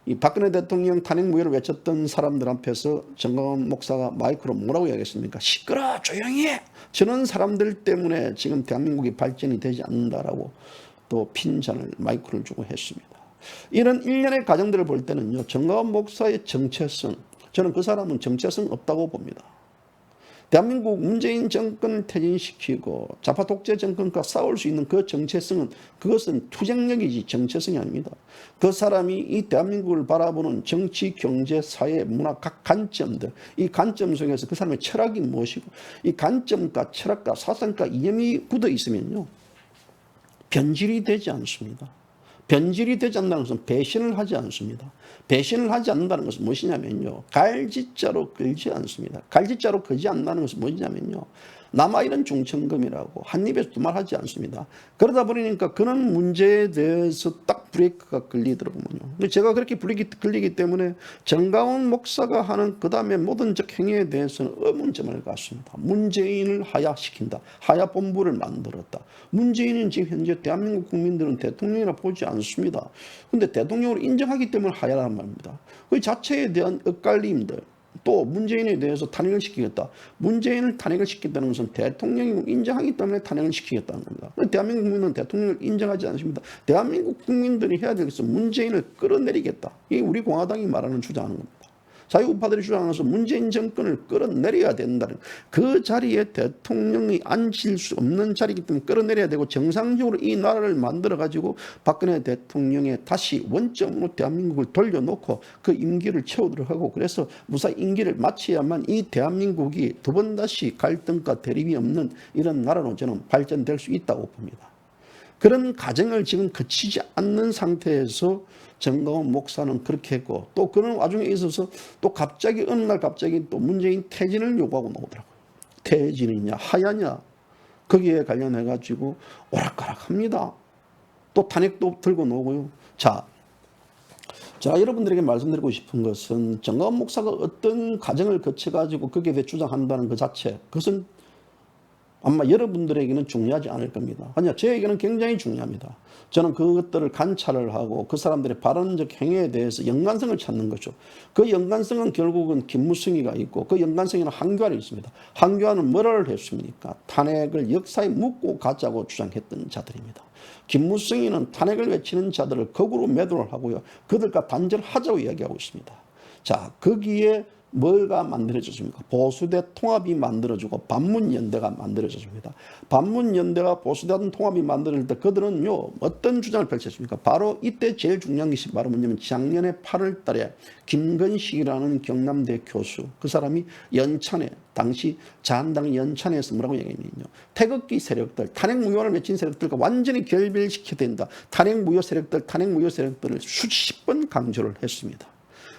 이 박근혜 대통령 탄핵 무효를 외쳤던 사람들 앞에서 정강훈 목사가 마이크로 뭐라고 이야기했습니까? 시끄러, 조용히 해. 저런 사람들 때문에 지금 대한민국이 발전이 되지 않는다라고 또 핀잔을 마이크를 주고 했습니다. 이런 일련의 과정들을 볼 때는요, 정강훈 목사의 정체성, 저는 그 사람은 정체성 없다고 봅니다. 대한민국 문재인 정권을 퇴진시키고 좌파 독재 정권과 싸울 수 있는 그 정체성은, 그것은 투쟁력이지 정체성이 아닙니다. 그 사람이 이 대한민국을 바라보는 정치, 경제, 사회, 문화 각 관점들, 이 관점 속에서 그 사람의 철학이 무엇이고, 이 관점과 철학과 사상과 이념이 굳어 있으면요, 변질이 되지 않습니다. 변질이 되지 않는다는 것은 배신을 하지 않습니다. 배신을 하지 않는다는 것은 무엇이냐면요, 갈짓자로 끌지 않습니다. 갈짓자로 끌지 않는다는 것은 무엇이냐면요, 남아이런 중천금이라고 한 입에서 두 말 하지 않습니다. 그러다 보니까 그런 문제에 대해서 딱 브레이크가 걸리더라고요. 제가 그렇게 걸리기 때문에 정강훈 목사가 하는 그 다음에 모든 적 행위에 대해서는 의문점을 갖습니다. 문재인을 하야시킨다. 하야본부를 만들었다. 문재인은 지금 현재 대한민국 국민들은 대통령이라 보지 않습니다. 그런데 대통령을 인정하기 때문에 하야란 말입니다. 그 자체에 대한 엇갈림들, 또 문재인에 대해서 탄핵을 시키겠다. 문재인을 탄핵을 시킨다는 것은 대통령이 인정하기 때문에 탄핵을 시키겠다는 겁니다. 대한민국 국민은 대통령을 인정하지 않습니다. 대한민국 국민들이 해야 될 것은 문재인을 끌어내리겠다. 이게 우리 공화당이 말하는 주장하는 겁니다. 자유우파들이 주장하는 것은 문재인 정권을 끌어내려야 된다는, 그 자리에 대통령이 앉을 수 없는 자리이기 때문에 끌어내려야 되고, 정상적으로 이 나라를 만들어가지고 박근혜 대통령의 다시 원점으로 대한민국을 돌려놓고 그 임기를 채우도록 하고, 그래서 무사히 임기를 마쳐야만 이 대한민국이 두 번 다시 갈등과 대립이 없는 이런 나라로 저는 발전될 수 있다고 봅니다. 그런 과정을 지금 거치지 않는 상태에서 정강훈 목사는 그렇게 했고, 또 그런 와중에 있어서 또 갑자기 어느 날 갑자기 또 문재인 퇴진을 요구하고 나오더라고요. 퇴진이냐 하야냐 거기에 관련해 가지고 오락가락합니다. 또 탄핵도 들고 나오고요. 자, 여러분들에게 말씀드리고 싶은 것은 정강훈 목사가 어떤 과정을 거쳐 가지고 거기에 대해 주장한다는 그 자체, 그것은 아마 여러분들에게는 중요하지 않을 겁니다. 아니요, 저에게는 굉장히 중요합니다. 저는 그것들을 관찰을 하고 그 사람들의 발언적 행위에 대해서 연관성을 찾는 거죠. 그 연관성은 결국은 김무성이가 있고, 그 연관성에는 한교안이 있습니다. 한교안은 뭐를 했습니까? 탄핵을 역사에 묻고 가자고 주장했던 자들입니다. 김무성이는 탄핵을 외치는 자들을 거꾸로 매도를 하고요, 그들과 단절하자고 이야기하고 있습니다. 자, 거기에 뭐가 만들어졌습니까? 보수대 통합이 만들어지고 반문연대가 만들어졌습니다. 반문연대가 보수대 통합이 만들어질 때 그들은요, 어떤 주장을 펼쳤습니까? 바로 이때 제일 중요한 것이 바로 뭐냐면, 작년에 8월 달에 김건식이라는 경남대 교수, 그 사람이 연찬에, 당시 자한당 연찬에서 뭐라고 얘기했냐면요, 태극기 세력들, 탄핵 무효를 외친 세력들과 완전히 결별시켜야 된다. 탄핵 무효 세력들을 수십 번 강조를 했습니다.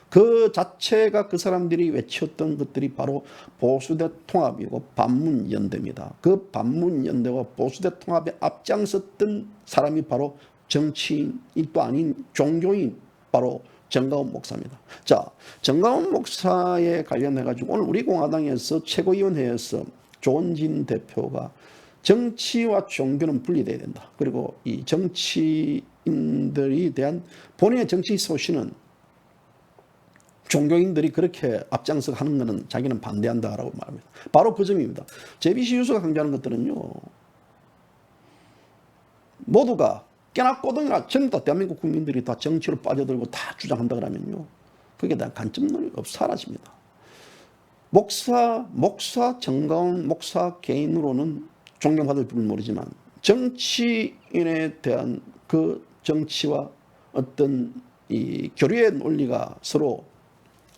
그 자체가 그 사람들이 외쳤던 것들이 바로 보수대 통합이고 반문연대입니다. 그 반문연대와 보수대 통합에 앞장섰던 사람이 바로 정치인이 또 아닌 종교인, 바로 정강훈 목사입니다. 자, 정강훈 목사에 관련해가지고 오늘 우리 공화당에서 최고위원회에서 조원진 대표가 정치와 종교는 분리돼야 된다. 그리고 이 정치인들이 대한 본인의 정치 소신은 종교인들이 그렇게 앞장서 하는 것은 자기는 반대한다라고 말합니다. 바로 그 점입니다. JBC 유수가 강조하는 것들은요, 모두가 깨나 꼬등이나 전부 다 대한민국 국민들이 다 정치로 빠져들고 다 주장한다 그러면요, 그게 대한 관점론이 사라집니다. 목사 정강훈 목사 개인으로는 존경받을 줄 모르지만 정치인에 대한 그 정치와 어떤 이 교류의 논리가 서로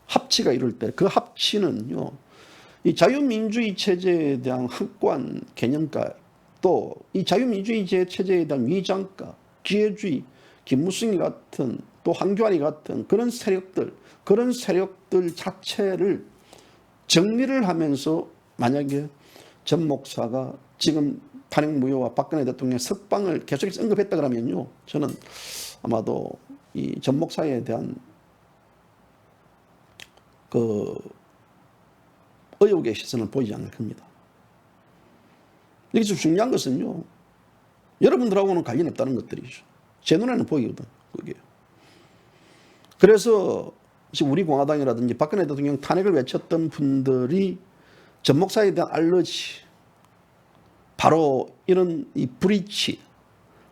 합치가 이룰 때 그 합치는요, 이 자유민주주의 체제에 대한 확고한 개념과 또 이 자유민주주의 체제에 대한 위장과 기회주의, 김무성이 같은 또 황교안이 같은 그런 세력들 자체를 정리를 하면서 만약에 전 목사가 지금 탄핵무효와 박근혜 대통령의 석방을 계속해서 언급했다 그러면요, 저는 아마도 이 전 목사에 대한 그 의혹의 시선을 보이지 않을 겁니다. 여기서 중요한 것은요, 여러분들하고는 관련이 없다는 것들이죠. 제 눈에는 보이거든, 그게. 그래서 지금 우리 공화당이라든지 박근혜 대통령 탄핵을 외쳤던 분들이 전 목사에 대한 알러지, 바로 이런 이 브리치,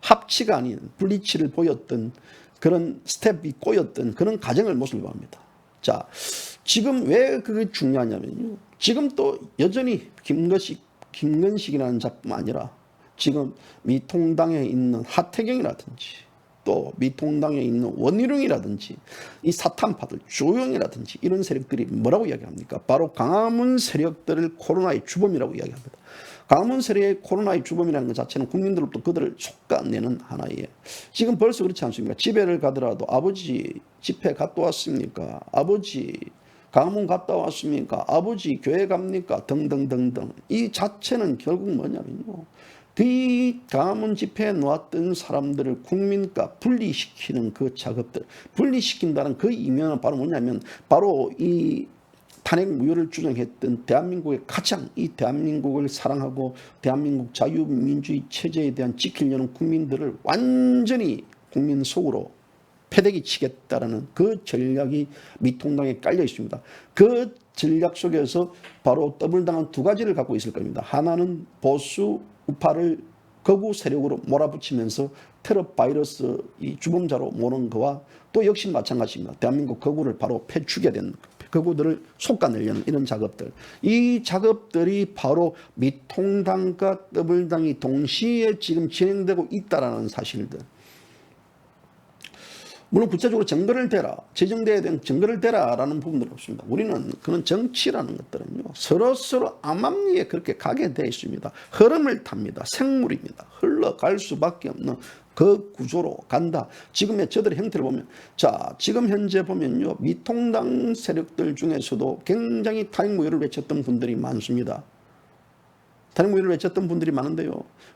합치가 아닌 브리치를 보였던 그런 스텝이 꼬였던 그런 가정을 모습을 봅니다. 자, 지금 왜 그게 중요하냐면요, 지금 또 여전히 김건식이라는 작뿐 아니라 지금 미통당에 있는 하태경이라든지 또 미통당에 있는 원희룡이라든지 이 사탄파들 조영이라든지 이런 세력들이 뭐라고 이야기합니까? 바로 광화문 세력들을 코로나의 주범이라고 이야기합니다. 광화문 세력의 코로나의 주범이라는 것 자체는 국민들로부터 그들을 솎아내는 하나의, 지금 벌써 그렇지 않습니까? 집회를 가더라도 아버지 집회 갔다 왔습니까? 아버지 광화문 갔다 왔습니까? 아버지 교회 갑니까? 등등등등. 이 자체는 결국 뭐냐면요, 그 광화문 집회에 놓았던 사람들을 국민과 분리시키는 그 작업들, 분리시킨다는 그 이면은 바로 뭐냐면 바로 이 탄핵 무효를 주장했던 대한민국의 가장 이 대한민국을 사랑하고 대한민국 자유민주주의 체제에 대한 지키려는 국민들을 완전히 국민 속으로 패대기 치겠다라는 그 전략이 미통당에 깔려 있습니다. 그 전략 속에서 바로 더블당은 두 가지를 갖고 있을 겁니다. 하나는 보수 우파를 거구 세력으로 몰아붙이면서 테러 바이러스 이 주범자로 모는 거와 또 역시 마찬가지입니다. 대한민국 거구를 바로 패축해야 되는 거구들을 솎아내려는 이런 작업들, 이 작업들이 바로 미통당과 더블당이 동시에 지금 진행되고 있다라는 사실들. 물론 구체적으로 증거를 대라, 제정돼야 되는 증거를 대라라는 부분들이 없습니다. 우리는 그런 정치라는 것들은요, 서로 암암리에 그렇게 가게 되어 있습니다. 흐름을 탑니다. 생물입니다. 흘러갈 수밖에 없는 그 구조로 간다. 지금의 저들의 형태를 보면, 자, 지금 현재 보면요, 미통당 세력들 중에서도 굉장히 탄핵무효를 외쳤던 분들이 많습니다. 탄핵무효를 외쳤던 분들이 많은데요,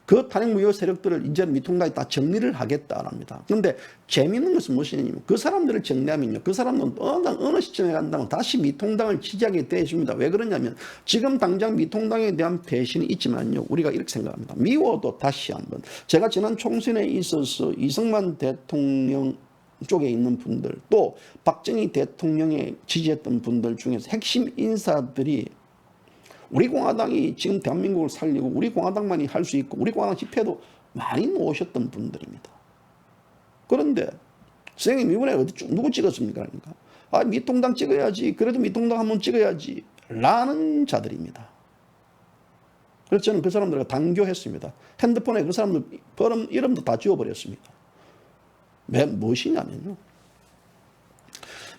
그 탄핵무효 세력들을 이제 미통당이 다 정리를 하겠다랍니다. 그런데 재미있는 것은 무엇이냐면 그 사람들을 정리하면요, 그 사람들은 어느 시점에 간다면 다시 미통당을 지지하게 되어 있습니다. 왜 그러냐면 지금 당장 미통당에 대한 배신이 있지만요, 우리가 이렇게 생각합니다. 미워도 다시 한번, 제가 지난 총선에 있어서 이승만 대통령 쪽에 있는 분들 또 박정희 대통령에 지지했던 분들 중에서 핵심 인사들이 우리 공화당이 지금 대한민국을 살리고 우리 공화당만이 할 수 있고 우리 공화당 집회도 많이 모으셨던 분들입니다. 그런데 선생님 이번에 어디 누구 찍었습니까? 그러니까 미통당 찍어야지, 그래도 미통당 한번 찍어야지 라는 자들입니다. 그래서 저는 그 사람들과 단교했습니다. 핸드폰에 그 사람들 이름도 다 지워버렸습니다. 왜 무엇이냐면요,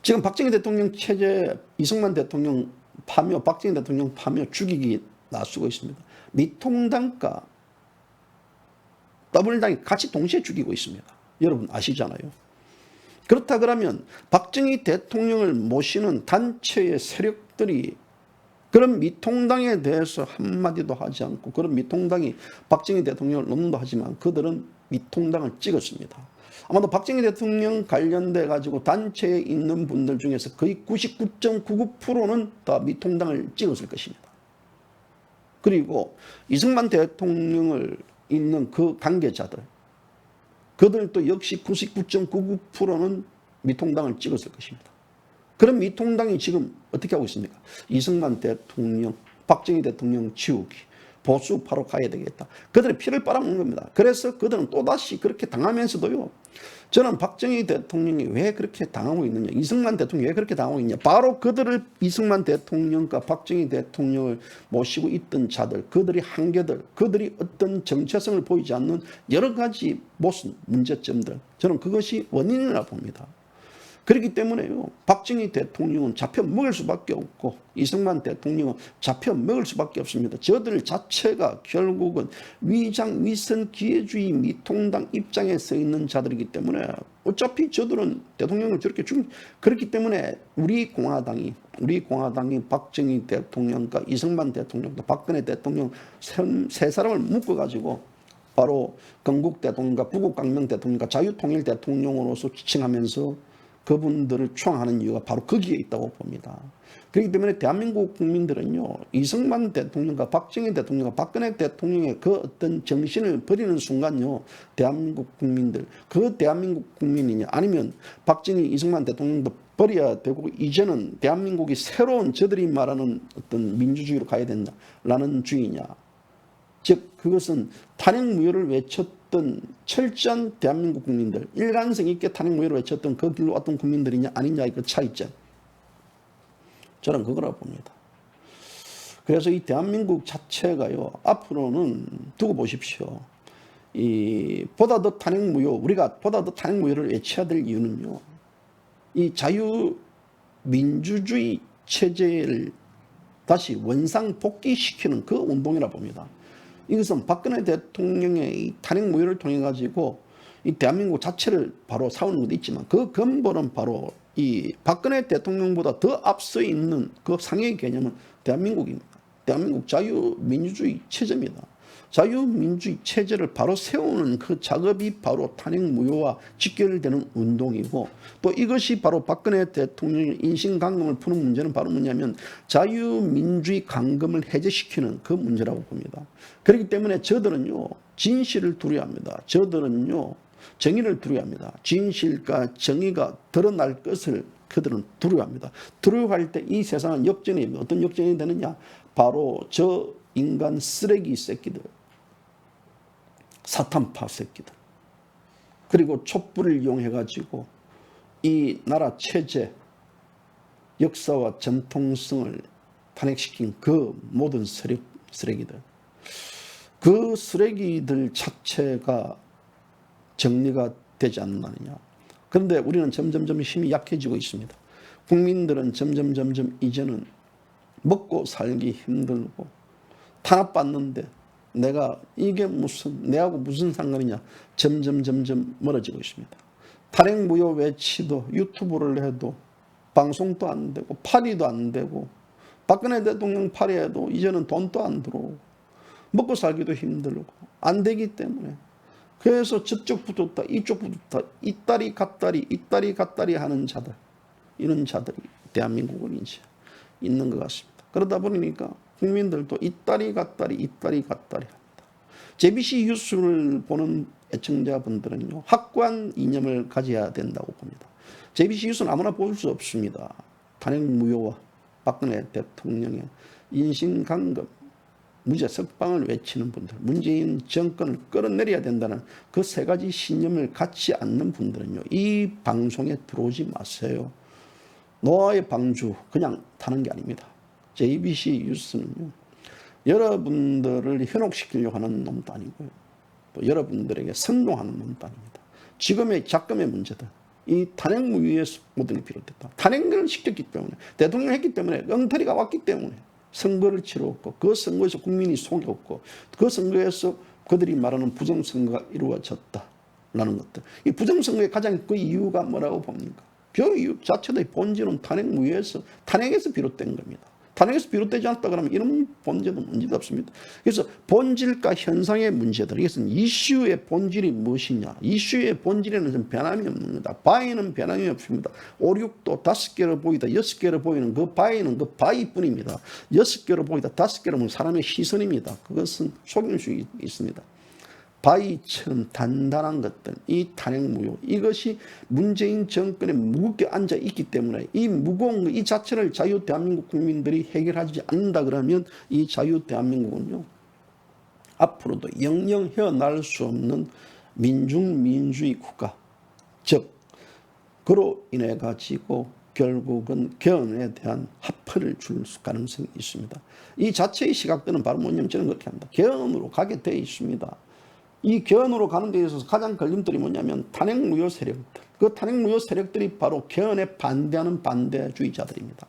지금 박정희 대통령 체제, 이승만 대통령 파묘, 박정희 대통령 파묘 죽이기 나서고 있습니다. 미통당과 더블당이 같이 동시에 죽이고 있습니다. 여러분 아시잖아요. 그렇다 그러면 박정희 대통령을 모시는 단체의 세력들이 그런 미통당에 대해서 한마디도 하지 않고, 그런 미통당이 박정희 대통령을 논도 하지만 그들은 미통당을 찍었습니다. 아마도 박정희 대통령 관련돼 가지고 단체에 있는 분들 중에서 거의 99.99%는 다 미통당을 찍었을 것입니다. 그리고 이승만 대통령을 있는 그 관계자들, 그들도 역시 99.99%는 미통당을 찍었을 것입니다. 그럼 미통당이 지금 어떻게 하고 있습니까? 이승만 대통령, 박정희 대통령 지우기, 보수파로 가야 되겠다. 그들의 피를 빨아먹는 겁니다. 그래서 그들은 또다시 그렇게 당하면서도요. 저는 박정희 대통령이 왜 그렇게 당하고 있느냐, 이승만 대통령이 왜 그렇게 당하고 있냐, 바로 그들을 이승만 대통령과 박정희 대통령을 모시고 있던 자들, 그들이 한계들, 그들이 어떤 정체성을 보이지 않는 여러 가지 모순, 문제점들, 저는 그것이 원인이라 봅니다. 그렇기 때문에요, 박정희 대통령은 잡혀 먹을 수밖에 없고 이승만 대통령은 잡혀 먹을 수밖에 없습니다. 저들 자체가 결국은 위장 위선 기회주의 미통당 입장에 서 있는 자들이기 때문에 어차피 저들은 대통령을 저렇게 그렇기 때문에 우리 공화당이 박정희 대통령과 이승만 대통령과 박근혜 대통령 세 사람을 묶어가지고 바로 건국 대통령과 부국 강명 대통령과 자유통일 대통령으로서 지칭하면서 그분들을 추앙하는 이유가 바로 거기에 있다고 봅니다. 그렇기 때문에 대한민국 국민들은요, 이승만 대통령과 박정희 대통령과 박근혜 대통령의 그 어떤 정신을 버리는 순간요, 대한민국 국민들, 그 대한민국 국민이냐, 아니면 박정희, 이승만 대통령도 버려야 되고, 이제는 대한민국이 새로운 저들이 말하는 어떤 민주주의로 가야 된다라는 주의냐. 즉, 그것은 탄핵무효를 외쳤던 철저한 대한민국 국민들, 일관성 있게 탄핵무효를 외쳤던 그 길로 왔던 국민들이냐 아니냐의 그 차이점, 저는 그거라고 봅니다. 그래서 이 대한민국 자체가요, 앞으로는 두고 보십시오. 보다 더 탄핵무효, 우리가 보다 더 탄핵무효를 외쳐야 될 이유는요, 이 자유민주주의 체제를 다시 원상 복귀시키는 그 운동이라 봅니다. 이것은 박근혜 대통령의 이 탄핵무효를 통해 가지고 이 대한민국 자체를 바로 세우는 것도 있지만, 그 근본은 바로 이 박근혜 대통령보다 더 앞서 있는 그 상의 개념은 대한민국입니다. 대한민국 자유민주주의 체제입니다. 자유민주주의 체제를 바로 세우는 그 작업이 바로 탄핵무효와 직결되는 운동이고, 또 이것이 바로 박근혜 대통령의 인신강금을 푸는 문제는 바로 뭐냐면 자유민주주의 강금을 해제시키는 그 문제라고 봅니다. 그렇기 때문에 저들은요, 진실을 두려워합니다. 저들은요, 정의를 두려워합니다. 진실과 정의가 드러날 것을 그들은 두려워합니다. 두려워할 때 이 세상은 역전이, 어떤 역전이 되느냐, 바로 저 인간 쓰레기 새끼들, 사탄파 새끼들, 그리고 촛불을 이용해 가지고 이 나라 체제, 역사와 전통성을 탄핵시킨 그 모든 쓰레기들, 그 쓰레기들 자체가 정리가 되지 않느냐. 그런데 우리는 점점점 힘이 약해지고 있습니다. 국민들은 점점 이제는 먹고 살기 힘들고, 탄압받는데 내가 이게 내하고 무슨 상관이냐, 점점 멀어지고 있습니다. 탄핵무효 외치도, 유튜브를 해도 방송도 안 되고 파리도 안 되고, 박근혜 대통령 파리에도 이제는 돈도 안 들어오고 먹고 살기도 힘들고 안 되기 때문에, 그래서 저쪽 붙었다 이쪽 붙었다, 이따리 갔다리 하는 자들, 이런 자들이 대한민국은 이제 있는 것 같습니다. 그러다 보니까 국민들도 이따리 갔다리 합니다. JBC 뉴스를 보는 애청자분들은요, 확고한 이념을 가져야 된다고 봅니다. JBC 뉴스는 아무나 볼 수 없습니다. 탄핵무효와 박근혜 대통령의 인신강금, 무죄 석방을 외치는 분들, 문재인 정권을 끌어내려야 된다는 그 세 가지 신념을 갖지 않는 분들은요, 이 방송에 들어오지 마세요. 노아의 방주 그냥 타는 게 아닙니다. JBC 뉴스는요, 여러분들을 현혹시키려고 하는 놈도 아니고요, 또 여러분들에게 선동하는 놈도 아닙니다. 지금의 작금의 문제들, 이 탄핵무효에서 모든 게 비롯됐다. 탄핵을 시켰기 때문에, 대통령을 했기 때문에, 엉터리가 왔기 때문에 선거를 치렀고, 그 선거에서 국민이 속였고, 그 선거에서 그들이 말하는 부정선거가 이루어졌다라는 것들. 이 부정선거의 가장 그 이유가 뭐라고 봅니까? 별 이유 자체의 본질은 탄핵에서 비롯된 겁니다. 탄핵에서 비롯되지 않았다 그러면 이런 본질도 문제도 없습니다. 그래서 본질과 현상의 문제들, 이것은 이슈의 본질이 무엇이냐, 이슈의 본질에는 좀 변함이 없는 거다. 바위는 변함이 없습니다. 5, 6도 5개로 보이다 6개로 보이는 그 바위는 그 바위뿐입니다. 6개로 보이다 5개로 보이는 사람의 시선입니다. 그것은 속일 수 있습니다. 바위처럼 단단한 것들, 이 탄핵무효, 이것이 문재인 정권에 무겁게 앉아 있기 때문에, 이 무거운 이 자체를 자유 대한민국 국민들이 해결하지 않는다 그러면 이 자유 대한민국은요, 앞으로도 영영 헤어날 수 없는 민중민주주의 국가, 즉 그로 인해 가지고 결국은 개헌에 대한 합의를 줄 가능성이 있습니다. 이 자체의 시각들은 바로 뭐냐면 저는 그렇게 합니다. 개헌으로 가게 돼 있습니다. 이 개헌으로 가는 데 있어서 가장 걸림돌이 뭐냐면 탄핵무효 세력들. 그 탄핵무효 세력들이 바로 개헌에 반대하는 반대주의자들입니다.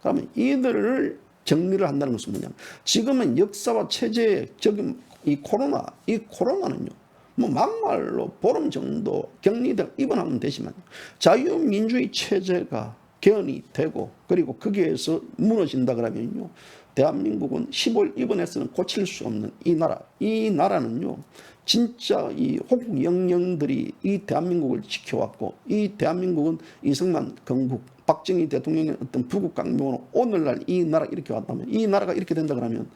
그러면 이들을 정리를 한다는 것은 뭐냐면 지금은 역사와 체제적인 이 코로나는요. 뭐 막말로 보름 정도 격리될 입원하면 되지만 자유민주주의 체제가 개헌이 되고 그리고 거기에서 무너진다 그러면요. 대한민국은 15일 입원해서는 고칠 수 없는 이 나라는요. 진짜 이 호국 영령들이 이 대한민국을 지켜왔고 이 대한민국은 이승만 건국 박정희 대통령의 어떤 부국 강명으로 오늘날 이 나라 이렇게 왔다면 이 나라가 이렇게 된다 그러면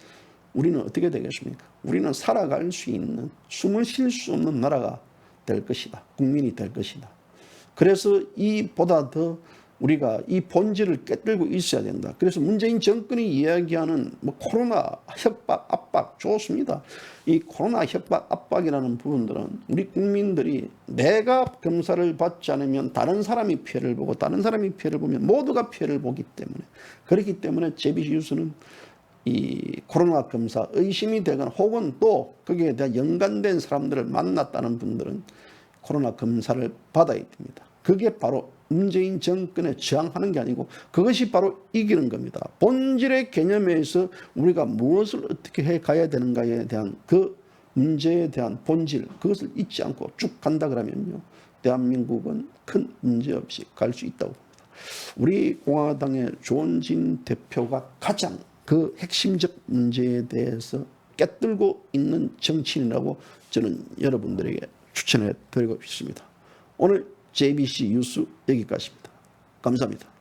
우리는 어떻게 되겠습니까? 우리는 살아갈 수 있는 숨을 쉴 수 없는 나라가 될 것이다. 국민이 될 것이다. 그래서 이보다 더 우리가 이 본질을 깨뜨리고 있어야 된다. 그래서 문재인 정권이 이야기하는 뭐 코로나 협박, 압박 좋습니다. 이 코로나 협박, 압박이라는 부분들은 우리 국민들이 내가 검사를 받지 않으면 다른 사람이 피해를 보고 다른 사람이 피해를 보면 모두가 피해를 보기 때문에 그렇기 때문에 JBC 뉴스는 이 코로나 검사 의심이 되거나 혹은 또 거기에 대한 연관된 사람들을 만났다는 분들은 코로나 검사를 받아야 됩니다. 그게 바로 문재인 정권에 저항하는 게 아니고 그것이 바로 이기는 겁니다. 본질의 개념에서 우리가 무엇을 어떻게 해 가야 되는가에 대한 그 문제에 대한 본질 그것을 잊지 않고 쭉 간다 그러면요. 대한민국은 큰 문제 없이 갈 수 있다고 봅니다. 우리 공화당의 조원진 대표가 가장 그 핵심적 문제에 대해서 깨뜨리고 있는 정치인이라고 저는 여러분들에게 추천해 드리고 있습니다. 오늘 JBC 뉴스 여기까지입니다. 감사합니다.